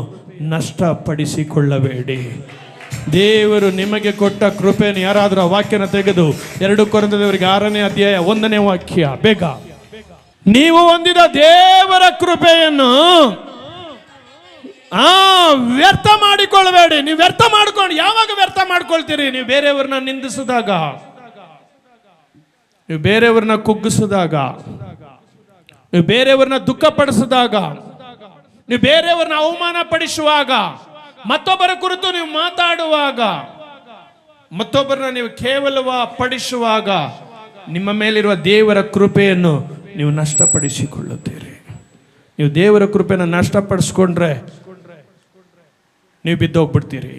ನಷ್ಟಪಡಿಸಿಕೊಳ್ಳಬೇಡಿ. ದೇವರು ನಿಮಗೆ ಕೊಟ್ಟ ಕೃಪೆಯನ್ನು, ಯಾರಾದರೂ ಆ ವಾಕ್ಯನ ತೆಗೆದು 2 ಕೊರಿಂಥದವರಿಗೆ 6ನೇ ಅಧ್ಯಾಯ 1ನೇ ವಾಕ್ಯ ಬೇಗ. ನೀವು ಹೊಂದಿದ ದೇವರ ಕೃಪೆಯನ್ನು ವ್ಯರ್ಥ ಮಾಡಿಕೊಳ್ಳಬೇಡಿ. ನೀವು ವ್ಯರ್ಥ ಮಾಡ್ಕೊಂಡು ಯಾವಾಗ ವ್ಯರ್ಥ ಮಾಡ್ಕೊಳ್ತೀರಿ? ನೀವು ಬೇರೆಯವ್ರನ್ನ ನಿಂದಿಸಿದಾಗ, ನೀವು ಬೇರೆಯವ್ರನ್ನ ಕುಗ್ಗಿಸಿದಾಗ, ನೀವು ಬೇರೆಯವ್ರನ್ನ ದುಃಖಪಡಿಸಿದಾಗ, ನೀವು ಬೇರೆಯವ್ರನ್ನ ಅವಮಾನ ಪಡಿಸುವಾಗ, ಮತ್ತೊಬ್ಬರ ಕುರಿತು ನೀವು ಮಾತಾಡುವಾಗ, ಮತ್ತೊಬ್ಬರನ್ನ ನೀವು ಕೇವಲ ಪಡಿಸುವಾಗ ನಿಮ್ಮ ಮೇಲಿರುವ ದೇವರ ಕೃಪೆಯನ್ನು ನೀವು ನಷ್ಟಪಡಿಸಿಕೊಳ್ಳುತ್ತೀರಿ. ನೀವು ದೇವರ ಕೃಪೆಯನ್ನು ನಷ್ಟಪಡಿಸ್ಕೊಂಡ್ರೆ ನೀವು ಬಿದ್ದೋಗ್ಬಿಡ್ತೀರಿ.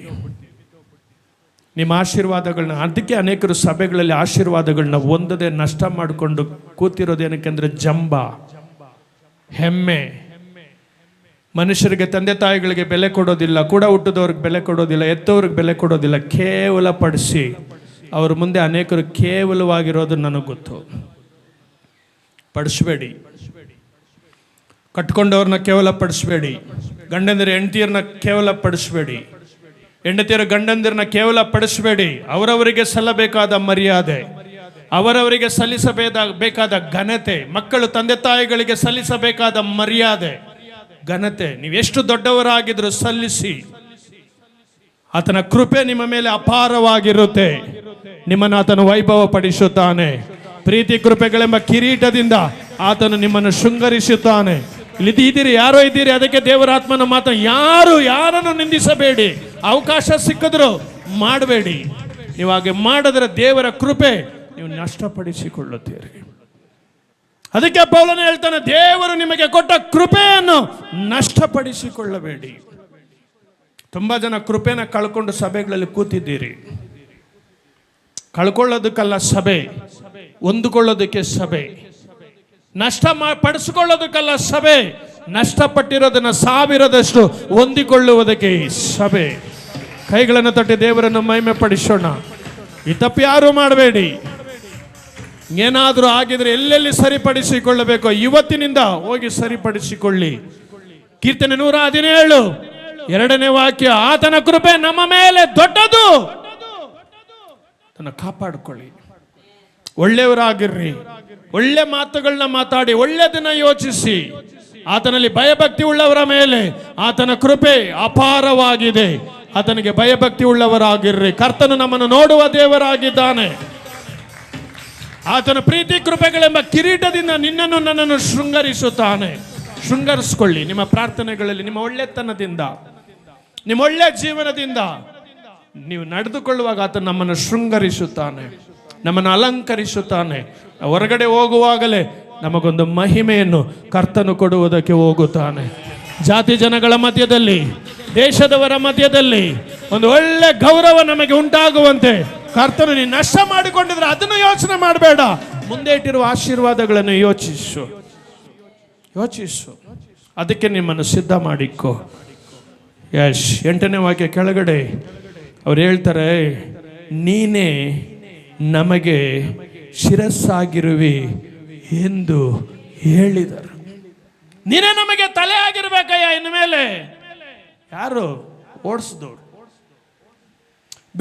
ನಿಮ್ಮ ಆಶೀರ್ವಾದಗಳನ್ನ, ಅದಕ್ಕೆ ಅನೇಕರು ಸಭೆಗಳಲ್ಲಿ ಆಶೀರ್ವಾದಗಳನ್ನ ಒಂದದೇ ನಷ್ಟ ಮಾಡಿಕೊಂಡು ಕೂತಿರೋದೇನಕ್ಕೆಂದ್ರೆ ಜಂಬ, ಹೆಮ್ಮೆ. ಮನುಷ್ಯರಿಗೆ, ತಂದೆ ತಾಯಿಗಳಿಗೆ ಬೆಲೆ ಕೊಡೋದಿಲ್ಲ, ಕೂಡ ಹುಟ್ಟಿದವ್ರಿಗೆ ಬೆಲೆ ಕೊಡೋದಿಲ್ಲ, ಎತ್ತವ್ರಿಗೆ ಬೆಲೆ ಕೊಡೋದಿಲ್ಲ, ಕೇವಲ ಪಡಿಸಿ ಅವ್ರ ಮುಂದೆ ಅನೇಕರು ಕೇವಲವಾಗಿರೋದು ನನಗೆ ಗೊತ್ತು. ಪಡಿಸ್ಬೇಡಿ, ಕಟ್ಕೊಂಡವ್ರನ್ನ ಕೇವಲ ಪಡಿಸ್ಬೇಡಿ, ಗಂಡಂದಿರ ಹೆಂಡತಿಯರನ್ನ ಕೇವಲ ಪಡಿಸ್ಬೇಡಿ, ಹೆಂಡತಿಯರ ಗಂಡಂದಿರನ್ನ ಕೇವಲ ಪಡಿಸ್ಬೇಡಿ. ಅವರವರಿಗೆ ಸಲ್ಲಬೇಕಾದ ಮರ್ಯಾದೆ, ಅವರವರಿಗೆ ಸಲ್ಲಿಸಬೇಕಾದ ಘನತೆ, ಮಕ್ಕಳು ತಂದೆ ತಾಯಿಗಳಿಗೆ ಸಲ್ಲಿಸಬೇಕಾದ ಮರ್ಯಾದೆ ಘನತೆ ನೀವೆಷ್ಟು ದೊಡ್ಡವರಾಗಿದ್ರು ಸಲ್ಲಿಸಿ. ಆತನ ಕೃಪೆ ನಿಮ್ಮ ಮೇಲೆ ಅಪಾರವಾಗಿರುತ್ತೆ. ನಿಮ್ಮನ್ನು ಆತನು ವೈಭವ ಪಡಿಸುತ್ತಾನೆ. ಪ್ರೀತಿ ಕೃಪೆಗಳೆಂಬ ಕಿರೀಟದಿಂದ ಆತನು ನಿಮ್ಮನ್ನು ಶೃಂಗರಿಸುತ್ತಾನೆ. ಇಲ್ಲಿ ಇದ್ದೀರಿ, ಯಾರೋ ಇದ್ದೀರಿ, ಅದಕ್ಕೆ ದೇವರಾತ್ಮನ ಮಾತು, ಯಾರನ್ನು ನಿಂದಿಸಬೇಡಿ. ಅವಕಾಶ ಸಿಕ್ಕಿದ್ರು ಮಾಡಬೇಡಿ. ನೀವು ಹಾಗೆ ಮಾಡಿದ್ರೆ ದೇವರ ಕೃಪೆ ನೀವು ನಷ್ಟಪಡಿಸಿಕೊಳ್ಳುತ್ತೀರಿ. ಅದಕ್ಕೆ ಪೌಲನು ಹೇಳ್ತಾನೆ, ದೇವರು ನಿಮಗೆ ಕೊಟ್ಟ ಕೃಪೆಯನ್ನು ನಷ್ಟಪಡಿಸಿಕೊಳ್ಳಬೇಡಿ. ತುಂಬಾ ಜನ ಕೃಪೆನ ಕಳ್ಕೊಂಡು ಸಭೆಗಳಲ್ಲಿ ಕೂತಿದ್ದೀರಿ. ಕಳ್ಕೊಳ್ಳೋದಕ್ಕಲ್ಲ ಸಭೆ, ಹೊಂದಿಕೊಳ್ಳೋದಕ್ಕೆ ಸಭೆ. ಪಡಿಸಿಕೊಳ್ಳೋದಕ್ಕಲ್ಲ ಸಭೆ, ನಷ್ಟಪಟ್ಟಿರೋದನ್ನ 1000ದಷ್ಟು ಹೊಂದಿಕೊಳ್ಳುವುದಕ್ಕೆ ಸಭೆ. ಕೈಗಳನ್ನು ತಟ್ಟಿ ದೇವರನ್ನು ಮಹಿಮೆ ಪಡಿಸೋಣ. ಈ ತಪ್ಪು ಯಾರು ಮಾಡಬೇಡಿ. ಏನಾದರೂ ಆಗಿದ್ರೆ ಎಲ್ಲೆಲ್ಲಿ ಸರಿಪಡಿಸಿಕೊಳ್ಳಬೇಕೋ ಇವತ್ತಿನಿಂದ ಹೋಗಿ ಸರಿಪಡಿಸಿಕೊಳ್ಳಿ. ಕೀರ್ತನೆ 117 2ನೇ ವಾಕ್ಯ, ಆತನ ಕೃಪೆ ನಮ್ಮ ಮೇಲೆ ದೊಡ್ಡದು. ಅದನ್ನು ಕಾಪಾಡಿಕೊಳ್ಳಿ. ಒಳ್ಳೆಯವರಾಗಿರ್ರಿ, ಒಳ್ಳೆ ಮಾತುಗಳನ್ನ ಮಾತಾಡಿ, ಒಳ್ಳೆದನ್ನ ಯೋಚಿಸಿ. ಆತನಲ್ಲಿ ಭಯಭಕ್ತಿ ಉಳ್ಳವರ ಮೇಲೆ ಆತನ ಕೃಪೆ ಅಪಾರವಾಗಿದೆ. ಆತನಿಗೆ ಭಯಭಕ್ತಿ ಉಳ್ಳವರಾಗಿರ್ರಿ. ಕರ್ತನು ನಮ್ಮನ್ನು ನೋಡುವ ದೇವರಾಗಿದ್ದಾನೆ. ಆತನ ಪ್ರೀತಿ ಕೃಪೆಗಳೆಂಬ ಕಿರೀಟದಿಂದ ನಿನ್ನನ್ನು ನನ್ನನ್ನು ಶೃಂಗರಿಸುತ್ತಾನೆ. ಶೃಂಗರಿಸಿಕೊಳ್ಳಿ ನಿಮ್ಮ ಪ್ರಾರ್ಥನೆಗಳಲ್ಲಿ. ನಿಮ್ಮ ಒಳ್ಳೆತನದಿಂದ, ನಿಮ್ಮ ಒಳ್ಳೆ ಜೀವನದಿಂದ ನೀವು ನಡೆದುಕೊಳ್ಳುವಾಗ ಆತ ನಮ್ಮನ್ನು ಶೃಂಗರಿಸುತ್ತಾನೆ, ನಮ್ಮನ್ನು ಅಲಂಕರಿಸುತ್ತಾನೆ. ಹೊರಗಡೆ ಹೋಗುವಾಗಲೇ ನಮಗೊಂದು ಮಹಿಮೆಯನ್ನು ಕರ್ತನು ಕೊಡುವುದಕ್ಕೆ ಹೋಗುತ್ತಾನೆ. ಜಾತಿ ಜನಗಳ ಮಧ್ಯದಲ್ಲಿ, ದೇಶದವರ ಮಧ್ಯದಲ್ಲಿ ಒಂದು ಒಳ್ಳೆ ಗೌರವ ನಮಗೆ ಉಂಟಾಗುವಂತೆ ಕರ್ತನು ನೀನು ನಷ್ಟ ಮಾಡಿಕೊಂಡಿದ್ರೆ ಅದನ್ನು ಯೋಚನೆ ಮಾಡಬೇಡ. ಮುಂದೆ ಇಟ್ಟಿರುವ ಆಶೀರ್ವಾದಗಳನ್ನು ಯೋಚಿಸು. ಅದಕ್ಕೆ ನಿಮ್ಮನ್ನು ಸಿದ್ಧ ಮಾಡಿಕೋ. 8ನೇ ವಾಕ್ಯ ಕೆಳಗಡೆ ಅವ್ರು ಹೇಳ್ತಾರೆ, ನೀನೇ ನಮಗೆ ಶಿರಸ್ಸಾಗಿರುವಿ ಎಂದು ಹೇಳಿದರು. ನೀನೇ ನಮಗೆ ತಲೆ ಆಗಿರ್ಬೇಕಯ್ಯ. ಇನ್ನು ಮೇಲೆ ಯಾರು ಓಡಿಸಿದವ್ರು?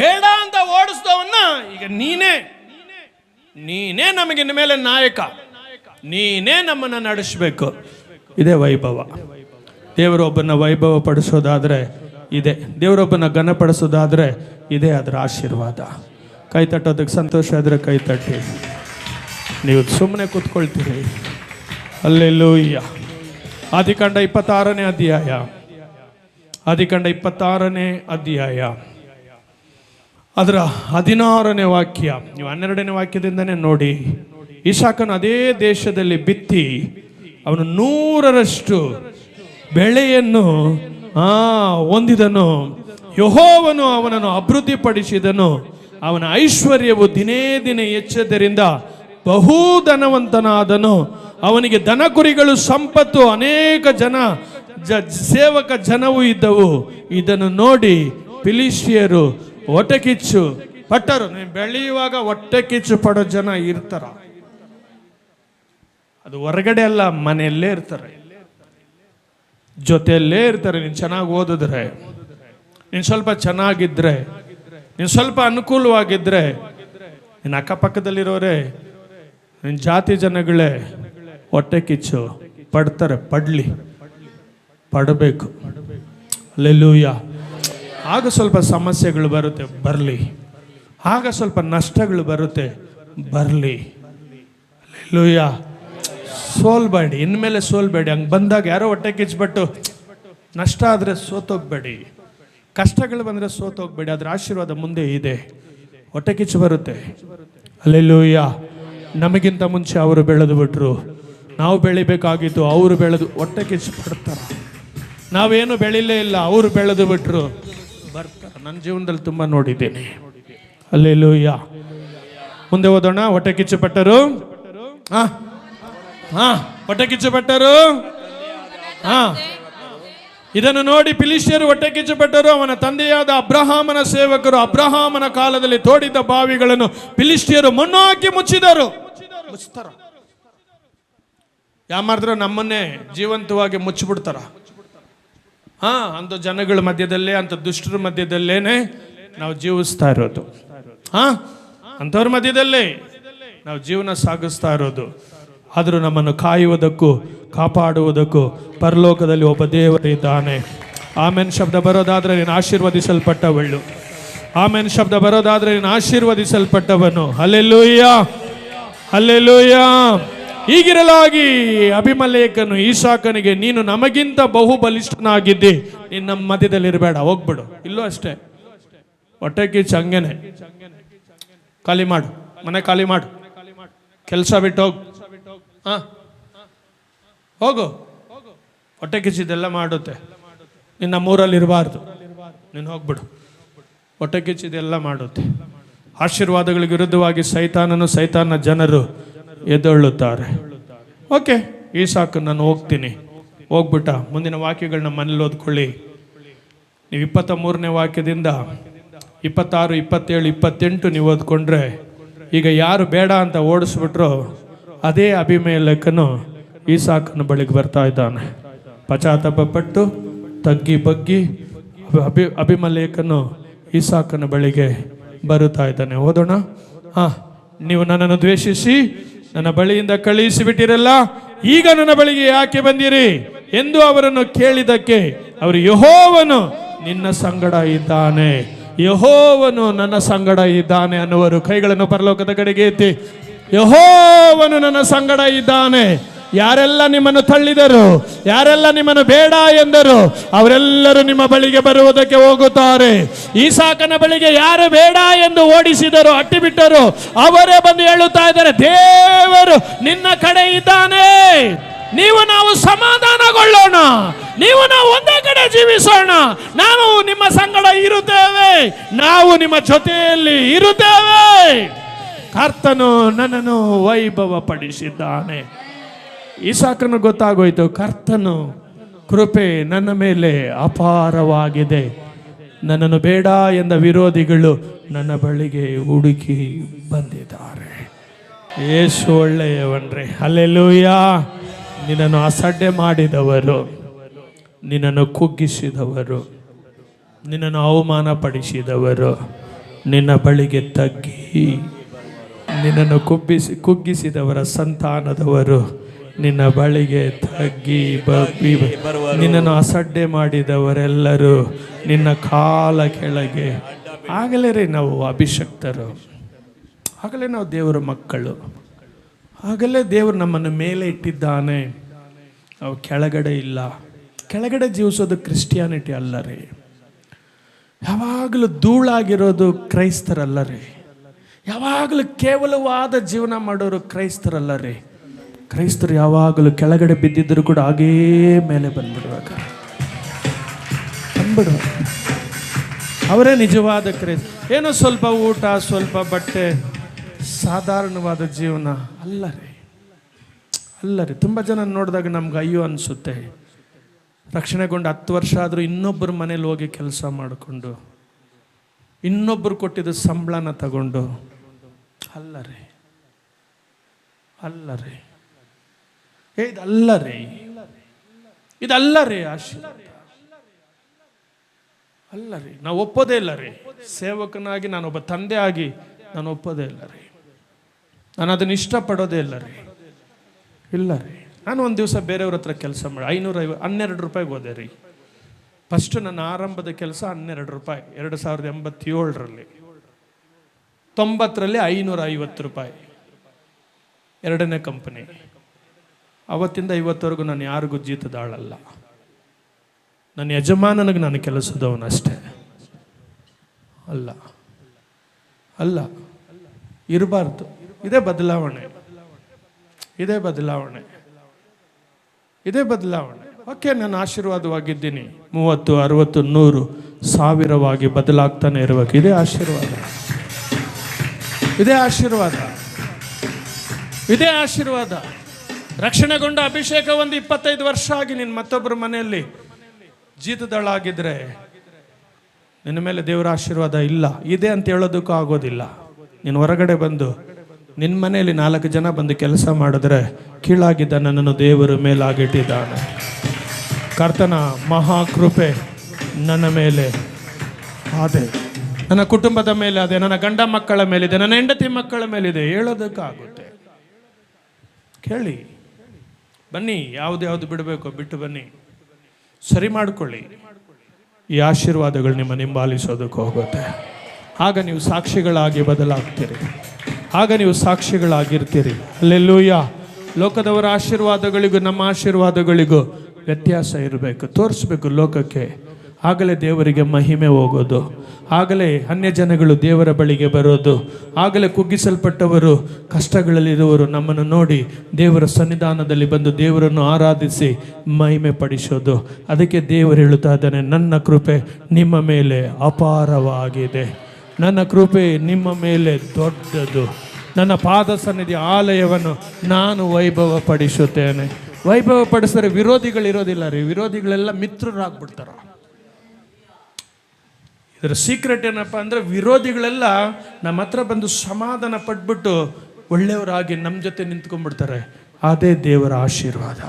ಬೇಡ ಅಂತ ಓಡಿಸಿದವನ್ನ ಈಗ ನೀನೇ ನಮಗೆ ಇನ್ನು ಮೇಲೆ ನಾಯಕ, ನೀನೇ ನಮ್ಮನ್ನು ನಡೆಸಬೇಕು. ಇದೇ ವೈಭವ. ದೇವರೊಬ್ಬನ ವೈಭವ ಪಡಿಸೋದಾದ್ರೆ ಇದೆ, ದೇವರೊಬ್ಬನ ಘನಪಡಿಸೋದಾದ್ರೆ ಇದೇ ಅದರ ಆಶೀರ್ವಾದ. ಕೈ ತಟ್ಟೋದಕ್ಕೆ ಸಂತೋಷ ಆದರೆ ಕೈ ತಟ್ಟಿ. ನೀವು ಸುಮ್ಮನೆ ಕೂತ್ಕೊಳ್ತೀರಿ. ಹಲ್ಲೆಲೂಯ. ಆದಿಕಾಂಡ 26ನೇ ಅಧ್ಯಾಯ, ಆದಿಕಾಂಡ 26ನೇ ಅಧ್ಯಾಯ ಅದರ 16ನೇ ವಾಕ್ಯ. ನೀವು 12ನೇ ವಾಕ್ಯದಿಂದನೇ ನೋಡಿ. ಇಸಾಕನು ಅದೇ ದೇಶದಲ್ಲಿ ಬಿತ್ತಿ ಅವನು 100ರಷ್ಟು ಬೆಳೆಯನ್ನು ಹೊಂದಿದನು. ಯೆಹೋವನು ಅವನನ್ನು ಅಭಿವೃದ್ಧಿಪಡಿಸಿದನು. ಅವನ ಐಶ್ವರ್ಯವು ದಿನೇ ದಿನೇ ಹೆಚ್ಚದ್ದರಿಂದ ಬಹುಧನವಂತನಾದನು. ಅವನಿಗೆ ದನ ಕುರಿಗಳು ಸಂಪತ್ತು, ಅನೇಕ ಸೇವಕ ಜನವು ಇದ್ದವು. ಇದನ್ನು ನೋಡಿ ಫಿಲಿಷ್ಟಿಯರು ಹೊಟ್ಟೆ ಕಿಚ್ಚು ಪಟ್ಟರು. ಬೆಳೆಯುವಾಗ ಹೊಟ್ಟೆ ಕಿಚ್ಚು ಪಡೋ ಜನ ಇರ್ತಾರ. ಅದು ಹೊರಗಡೆ ಅಲ್ಲ, ಮನೆಯಲ್ಲೇ ಇರ್ತಾರೆ, ಜೊತೆಯಲ್ಲೇ ಇರ್ತಾರೆ. ನೀನು ಚೆನ್ನಾಗಿ ಓದಿದ್ರೆ, ನೀನು ಸ್ವಲ್ಪ ಚೆನ್ನಾಗಿದ್ರೆ, ನೀನು ಸ್ವಲ್ಪ ಅನುಕೂಲವಾಗಿದ್ರೆ, ನಿನ್ನ ಅಕ್ಕಪಕ್ಕದಲ್ಲಿರೋರೆ ನಿನ್ನ ಜಾತಿ ಜನಗಳೇ ಹೊಟ್ಟೆ ಕಿಚ್ಚು ಪಡ್ತಾರೆ. ಪಡಬೇಕು. ಅಲ್ಲೆಲ್ಲೂಯ. ಆಗ ಸ್ವಲ್ಪ ಸಮಸ್ಯೆಗಳು ಬರುತ್ತೆ, ಬರಲಿ. ಆಗ ಸ್ವಲ್ಪ ನಷ್ಟಗಳು ಬರುತ್ತೆ, ಬರಲಿ. ಅಲ್ಲೆಲ್ಲೂಯ. ಸೋಲ್ಬೇಡಿ, ಇನ್ಮೇಲೆ ಸೋಲ್ಬೇಡಿ. ಹಂಗೆ ಬಂದಾಗ ಯಾರೋ ಹೊಟ್ಟೆ ಕಿಚ್ಬಿಟ್ಟು ನಷ್ಟ ಆದರೆ ಸೋತೋಗ್ಬೇಡಿ, ಕಷ್ಟಗಳು ಬಂದರೆ ಸೋತೋಗ್ಬೇಡಿ. ಅದರ ಆಶೀರ್ವಾದ ಮುಂದೆ ಇದೆ. ಹೊಟ್ಟೆ ಕಿಚ್ಚು ಬರುತ್ತೆ. ಹಲ್ಲೆಲೂಯ. ನಮಗಿಂತ ಮುಂಚೆ ಅವರು ಬೆಳೆದು ಬಿಟ್ರು, ನಾವು ಬೆಳಿಬೇಕಾಗಿತ್ತು, ಅವರು ಬೆಳೆದು ಹೊಟ್ಟೆ ಕಿಚ್ಚು ಪಡ್ತಾರೆ. ನಾವೇನು ಬೆಳಿಲೇ ಇಲ್ಲ, ಅವರು ಬೆಳೆದು ಬಿಟ್ರು ಬರ್ತಾರೆ. ನನ್ನ ಜೀವನದಲ್ಲಿ ತುಂಬ ನೋಡಿದ್ದೇನೆ. ಹಲ್ಲೆಲೂಯ. ಮುಂದೆ ಓದೋಣ. ಹೊಟ್ಟೆ ಕಿಚ್ಚು ಪಟ್ಟರು, ಹೊಟ್ಟೆ ಕಿಚ್ಚು ಪಟ್ಟರು, ಇದನ್ನು ನೋಡಿ ಫಿಲಿಷ್ಟಿಯರು ಹೊಟ್ಟೆ ಕಿಚ್ಚುಪಟ್ಟರು. ಅವನ ತಂದೆಯಾದ ಅಬ್ರಹಾಮನ ಸೇವಕರು ಅಬ್ರಹಾಮನ ಕಾಲದಲ್ಲಿ ತೋಡಿದ್ದ ಬಾವಿಗಳನ್ನು ಫಿಲಿಷ್ಟಿಯರು ಮಣ್ಣು ಹಾಕಿ ಮುಚ್ಚಿದರು. ಯಾಮಾರಿದ್ರೆ ನಮ್ಮನ್ನೇ ಜೀವಂತವಾಗಿ ಮುಚ್ಚಿಬಿಡ್ತಾರ. ಅಂತ ಜನಗಳ ಮಧ್ಯದಲ್ಲೇ, ಅಂತ ದುಷ್ಟರ ಮಧ್ಯದಲ್ಲೇನೆ ನಾವು ಜೀವಿಸ್ತಾ ಇರೋದು. ಅಂಥವ್ರ ಮಧ್ಯದಲ್ಲೇ ನಾವು ಜೀವನ ಸಾಗಿಸ್ತಾ ಇರೋದು. ಆದರೂ ನಮ್ಮನ್ನು ಕಾಯುವುದಕ್ಕೂ ಕಾಪಾಡುವುದಕ್ಕೂ ಪರಲೋಕದಲ್ಲಿ ಒಬ್ಬ ದೇವರಿದ್ದಾನೆ. ಆಮೆನ್ ಶಬ್ದ ಬರೋದಾದ್ರೆ ನೀನು ಆಶೀರ್ವದಿಸಲ್ಪಟ್ಟವಳು. ಆಮೆನ್ ಶಬ್ದ ಬರೋದಾದ್ರೆ ನೀನು ಆಶೀರ್ವದಿಸಲ್ಪಟ್ಟವನು. Hallelujah, hallelujah. ಹೀಗಿರಲಾಗಿ ಅಭಿಮಲೇಕನು ಈಸಾಕನಿಗೆ, ನೀನು ನಮಗಿಂತ ಬಹು ಬಲಿಷ್ಠನಾಗಿದ್ದಿ, ನೀನು ನಮ್ಮ ಮಧ್ಯದಲ್ಲಿ ಇರಬೇಡ, ಹೋಗ್ಬಿಡು. ಇಲ್ಲೂ ಅಷ್ಟೇ, ಹೊಟ್ಟೆ ಕಿಚ್ಚು ಹಂಗೇನೆ. ಖಾಲಿ ಮಾಡು, ಮನೆ ಖಾಲಿ ಮಾಡು, ಕೆಲಸ ಬಿಟ್ಟು ಹೋಗು. ಹೊಟ್ಟೆ ಕಿಚ್ಚಿದೆಲ್ಲ ಮಾಡುತ್ತೆ. ನಿನ್ನ ನಮ್ಮೂರಲ್ಲಿ ಇರಬಾರ್ದು, ನೀನು ಹೋಗ್ಬಿಡು. ಹೊಟ್ಟೆ ಕಿಚ್ಚಿದೆಲ್ಲ ಮಾಡುತ್ತೆ. ಆಶೀರ್ವಾದಗಳಿಗೆ ವಿರುದ್ಧವಾಗಿ ಸೈತಾನನ ಜನರು ಎದ್ದೇಳುತ್ತಾರೆ. ಓಕೆ, ಈ ಸಾಕು, ನಾನು ಹೋಗ್ತೀನಿ. ಹೋಗ್ಬಿಟ್ಟ ಮುಂದಿನ ವಾಕ್ಯಗಳನ್ನ ಮನೇಲಿ ಓದ್ಕೊಳ್ಳಿ. ನೀವು 23ನೇ ವಾಕ್ಯದಿಂದ 26, 27, 28 ನೀವು ಓದ್ಕೊಂಡ್ರೆ, ಈಗ ಯಾರು ಬೇಡ ಅಂತ ಓಡಿಸ್ಬಿಟ್ರೋ ಅದೇ ಅಭಿಮೇಲಕನು ಈಸಾಕನ ಬಳಿಗೆ ಬರ್ತಾ ಇದ್ದಾನೆ. ಪಶ್ಚಾತ್ತಾಪ ಪಟ್ಟು ತಗ್ಗಿ ಬಗ್ಗಿ ಅಭಿಮಲೇಕನು ಈಸಾಕನ ಬಳಿಗೆ ಬರುತ್ತಾ ಇದ್ದಾನೆ. ಓದೋಣ. ನೀವು ನನ್ನನ್ನು ದ್ವೇಷಿಸಿ ನನ್ನ ಬಳಿಯಿಂದ ಕಳುಹಿಸಿ ಬಿಟ್ಟಿರಲ್ಲ, ಈಗ ನನ್ನ ಬಳಿಗೆ ಯಾಕೆ ಬಂದಿರಿ ಎಂದು ಅವರನ್ನು ಕೇಳಿದಕ್ಕೆ ಅವರು, ಯೆಹೋವನು ನಿನ್ನ ಸಂಗಡ ಇದ್ದಾನೆ, ಯೆಹೋವನು ನನ್ನ ಸಂಗಡ ಇದ್ದಾನೆ ಅನ್ನುವರು. ಕೈಗಳನ್ನು ಪರಲೋಕದ ಕಡೆಗೆ ಎತ್ತಿ, ಯೆಹೋವನು ನನ್ನ ಸಂಗಡ ಇದ್ದಾನೆ. ಯಾರೆಲ್ಲ ನಿಮ್ಮನ್ನು ತಳ್ಳಿದರು, ಯಾರೆಲ್ಲ ನಿಮ್ಮನ್ನು ಬೇಡ ಎಂದರು, ಅವರೆಲ್ಲರೂ ನಿಮ್ಮ ಬಳಿಗೆ ಬರುವುದಕ್ಕೆ ಹೋಗುತ್ತಾರೆ. ಈಸಾಕನ ಬಳಿಗೆ ಯಾರು ಬೇಡ ಎಂದು ಓಡಿಸಿದರು, ಅಟ್ಟಿಬಿಟ್ಟರು, ಅವರೇ ಬಂದು ಹೇಳುತ್ತಾ ಇದ್ದಾರೆ, ದೇವರು ನಿನ್ನ ಕಡೆ ಇದ್ದಾನೆ, ನೀವು ನಾವು ಸಮಾಧಾನಗೊಳ್ಳೋಣ, ನೀವು ನಾವು ಒಂದೇ ಕಡೆ ಜೀವಿಸೋಣ, ನಾವು ನಿಮ್ಮ ಸಂಗಡ ಇರುತ್ತೇವೆ, ನಾವು ನಿಮ್ಮ ಜೊತೆಯಲ್ಲಿ ಇರುತ್ತೇವೆ. ಕರ್ತನು ನನ್ನನ್ನು ವೈಭವ ಪಡಿಸಿದ್ದಾನೆ. ಈಸಾಕನು ಗೊತ್ತಾಗೋಯ್ತು, ಕರ್ತನು ಕೃಪೆ ನನ್ನ ಮೇಲೆ ಅಪಾರವಾಗಿದೆ. ನನ್ನನ್ನು ಬೇಡ ಎಂದ ವಿರೋಧಿಗಳು ನನ್ನ ಬಳಿಗೆ ಹುಡುಕಿ ಬಂದಿದ್ದಾರೆ. ಯೇಸು ಒಳ್ಳೆಯವನ್ರಿ. ಹಲ್ಲೆಲೂಯಾ. ನಿನ್ನನ್ನು ಅಸಡ್ಡೆ ಮಾಡಿದವರು, ನಿನ್ನನ್ನು ಕುಗ್ಗಿಸಿದವರು, ನಿನ್ನನ್ನು ಅವಮಾನ ಪಡಿಸಿದವರು ನಿನ್ನ ಬಳಿಗೆ ತಗ್ಗಿ, ನಿನ್ನನ್ನು ಕುಗ್ಗಿಸಿದವರ ಸಂತಾನದವರು ನಿನ್ನ ಬಳಿಗೆ ತಗ್ಗಿ ಬಗ್ಗಿ, ನಿನ್ನನ್ನು ಅಸಡ್ಡೆ ಮಾಡಿದವರೆಲ್ಲರೂ ನಿನ್ನ ಕಾಲ ಕೆಳಗೆ. ಆಗಲೇ ರೀ ನಾವು ಅಭಿಷಕ್ತರು, ಆಗಲೇ ನಾವು ದೇವರ ಮಕ್ಕಳು, ಆಗಲೇ ದೇವರು ನಮ್ಮನ್ನು ಮೇಲೆ ಇಟ್ಟಿದ್ದಾನೆ. ನಾವು ಕೆಳಗಡೆ ಇಲ್ಲ. ಕೆಳಗಡೆ ಜೀವಿಸೋದು ಕ್ರಿಸ್ಟಿಯಾನಿಟಿ ಅಲ್ಲ ರೀ. ಯಾವಾಗಲೂ ಧೂಳಾಗಿರೋದು ಕ್ರೈಸ್ತರಲ್ಲ ರೀ. ಯಾವಾಗಲೂ ಕೇವಲವಾದ ಜೀವನ ಮಾಡೋರು ಕ್ರೈಸ್ತರಲ್ಲ ರೀ. ಕ್ರೈಸ್ತರು ಯಾವಾಗಲೂ ಕೆಳಗಡೆ ಬಿದ್ದಿದ್ದರೂ ಕೂಡ ಹಾಗೇ ಮೇಲೆ ಬಂದ್ಬಿಡುವಾಗ ಅವರೇ ನಿಜವಾದ ಕ್ರೈಸ್ತ. ಏನೋ ಸ್ವಲ್ಪ ಊಟ, ಸ್ವಲ್ಪ ಬಟ್ಟೆ, ಸಾಧಾರಣವಾದ ಜೀವನ ಅಲ್ಲ ರೀ, ಅಲ್ಲ ರೀ. ತುಂಬ ಜನ ನೋಡಿದಾಗ ನಮ್ಗೆ ಅಯ್ಯೋ ಅನಿಸುತ್ತೆ. ರಕ್ಷಣೆಗೊಂಡು 10 ವರ್ಷ ಆದರೂ ಇನ್ನೊಬ್ಬರ ಮನೇಲಿ ಹೋಗಿ ಕೆಲಸ ಮಾಡಿಕೊಂಡು, ಇನ್ನೊಬ್ಬರು ಕೊಟ್ಟಿದ್ದ ಸಂಬಳನ ತಗೊಂಡು, ಅಲ್ಲ ರೀ, ಅಲ್ಲ ರೀ, ಇದಲ್ಲ ರೀ, ಇದಲ್ಲ ರೀ ಆಶೀರ್ವಾದ, ಅಲ್ಲ ರೀ. ನಾವು ಒಪ್ಪೋದೇ ಇಲ್ಲ ರೀ. ಸೇವಕನಾಗಿ, ನಾನೊಬ್ಬ ತಂದೆ ಆಗಿ ನಾನು ಒಪ್ಪೋದೇ ಇಲ್ಲ ರೀ. ನಾನು ಅದನ್ನು ಇಷ್ಟಪಡೋದೇ ಇಲ್ಲ ರೀ, ಇಲ್ಲ ರೀ. ನಾನು ಒಂದು ದಿವಸ ಬೇರೆಯವ್ರ ಹತ್ರ ಕೆಲಸ ಮಾಡಿ 12 ರೂಪಾಯಿಗೆ ಹೋದೆ ರೀ. ಫಸ್ಟು ನನ್ನ ಆರಂಭದ ಕೆಲಸ 12 ರೂಪಾಯಿ 2087ರಲ್ಲಿ. 90ರಲ್ಲಿ 550 ರೂಪಾಯಿ, ಎರಡನೇ ಕಂಪನಿ. ಅವತ್ತಿಂದ ಇವತ್ತವರೆಗೂ ನಾನು ಯಾರಿಗೂ ಜೀತದಾಳಲ್ಲ. ನನ್ನ ಯಜಮಾನನಿಗೆ ನಾನು ಕೆಲಸದವನಷ್ಟೇ. ಅಲ್ಲ ಅಲ್ಲ, ಇರಬಾರ್ದು. ಇದೇ ಬದಲಾವಣೆ, ಇದೇ ಬದಲಾವಣೆ, ಇದೇ ಬದಲಾವಣೆ. ಓಕೆ, ನಾನು ಆಶೀರ್ವಾದವಾಗಿದ್ದೀನಿ. 30, 60, 100, 1000ವಾಗಿ ಬದಲಾಗ್ತಾನೆ ಇರಬೇಕು. ಇದೇ ಆಶೀರ್ವಾದ, ಇದೇ ಆಶೀರ್ವಾದ, ಇದೇ ಆಶೀರ್ವಾದ. ರಕ್ಷಣೆಗೊಂಡ ಅಭಿಷೇಕ ಒಂದು 25 ವರ್ಷ ಆಗಿ ನೀನು ಮತ್ತೊಬ್ಬರ ಮನೆಯಲ್ಲಿ ಜೀತದಳಾಗಿದ್ರೆ ನಿನ್ನ ಮೇಲೆ ದೇವರ ಆಶೀರ್ವಾದ ಇಲ್ಲ, ಇದೆ ಅಂತ ಹೇಳೋದಕ್ಕೂ ಆಗೋದಿಲ್ಲ. ನೀನು ಹೊರಗಡೆ ಬಂದು ನಿನ್ನ ಮನೆಯಲ್ಲಿ 4 ಜನ ಬಂದು ಕೆಲಸ ಮಾಡಿದ್ರೆ ಕೀಳಾಗಿದ್ದ ನನ್ನನ್ನು ದೇವರು ಮೇಲಾಗಿಟ್ಟಿದ್ದಾನೆ. ಕರ್ತನ ಮಹಾಕೃಪೆ ನನ್ನ ಮೇಲೆ ಅದೇ, ನನ್ನ ಕುಟುಂಬದ ಮೇಲೆ ಅದೇ, ನನ್ನ ಗಂಡ ಮಕ್ಕಳ ಮೇಲಿದೆ, ನನ್ನ ಹೆಂಡತಿ ಮಕ್ಕಳ ಮೇಲಿದೆ. ಹೇಳೋದಕ್ಕಾಗುತ್ತೆ. ಕೇಳಿ, ಬನ್ನಿ, ಯಾವ್ದು ಬಿಡಬೇಕು ಬಿಟ್ಟು ಬನ್ನಿ, ಸರಿ ಮಾಡ್ಕೊಳ್ಳಿ. ಈ ಆಶೀರ್ವಾದಗಳು ನಿಮ್ಮ ಹಿಂಬಾಲಿಸೋದಕ್ಕೆ ಹೋಗುತ್ತೆ. ಆಗ ನೀವು ಸಾಕ್ಷಿಗಳಾಗಿ ಬದಲಾಗ್ತೀರಿ, ಆಗ ನೀವು ಸಾಕ್ಷಿಗಳಾಗಿರ್ತೀರಿ. ಅಲ್ಲೆಲ್ಲೂಯ್ಯ. ಲೋಕದವರ ಆಶೀರ್ವಾದಗಳಿಗೂ ನಮ್ಮ ಆಶೀರ್ವಾದಗಳಿಗೂ ವ್ಯತ್ಯಾಸ ಇರಬೇಕು, ತೋರಿಸ್ಬೇಕು ಲೋಕಕ್ಕೆ. ಆಗಲೇ ದೇವರಿಗೆ ಮಹಿಮೆ ಹೋಗೋದು, ಆಗಲೇ ಅನ್ಯ ಜನಗಳು ದೇವರ ಬಳಿಗೆ ಬರೋದು, ಆಗಲೇ ಕುಗ್ಗಿಸಲ್ಪಟ್ಟವರು, ಕಷ್ಟಗಳಲ್ಲಿರುವವರು ನಮ್ಮನ್ನು ನೋಡಿ ದೇವರ ಸನ್ನಿಧಾನದಲ್ಲಿ ಬಂದು ದೇವರನ್ನು ಆರಾಧಿಸಿ ಮಹಿಮೆ ಪಡಿಸೋದು. ಅದಕ್ಕೆ ದೇವರು ಹೇಳುತ್ತಾ ಇದ್ದಾನೆ, ನನ್ನ ಕೃಪೆ ನಿಮ್ಮ ಮೇಲೆ ಅಪಾರವಾಗಿದೆ, ನನ್ನ ಕೃಪೆ ನಿಮ್ಮ ಮೇಲೆ ದೊಡ್ಡದು, ನನ್ನ ಪಾದ ಸನ್ನಿಧಿ ಆಲಯವನ್ನು ನಾನು ವೈಭವ ಪಡಿಸುತ್ತೇನೆ. ವೈಭವ ಪಡಿಸಿದ್ರೆ ವಿರೋಧಿಗಳಿರೋದಿಲ್ಲ ರೀ, ವಿರೋಧಿಗಳೆಲ್ಲ ಮಿತ್ರರಾಗ್ಬಿಡ್ತಾರ. ಇದರ ಸೀಕ್ರೆಟ್ ಏನಪ್ಪ ಅಂದರೆ, ವಿರೋಧಿಗಳೆಲ್ಲ ನಮ್ಮ ಹತ್ರ ಬಂದು ಸಮಾಧಾನ ಪಟ್ಬಿಟ್ಟು ಒಳ್ಳೆಯವರಾಗಿ ನಮ್ಮ ಜೊತೆ ನಿಂತ್ಕೊಂಡ್ಬಿಡ್ತಾರೆ. ಅದೇ ದೇವರ ಆಶೀರ್ವಾದ.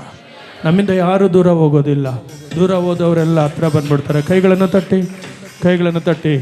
ನಮ್ಮಿಂದ ಯಾರೂ ದೂರ ಹೋಗೋದಿಲ್ಲ, ದೂರ ಹೋದವರೆಲ್ಲ ಹತ್ರ ಬಂದ್ಬಿಡ್ತಾರೆ. ಕೈಗಳನ್ನು ತಟ್ಟಿ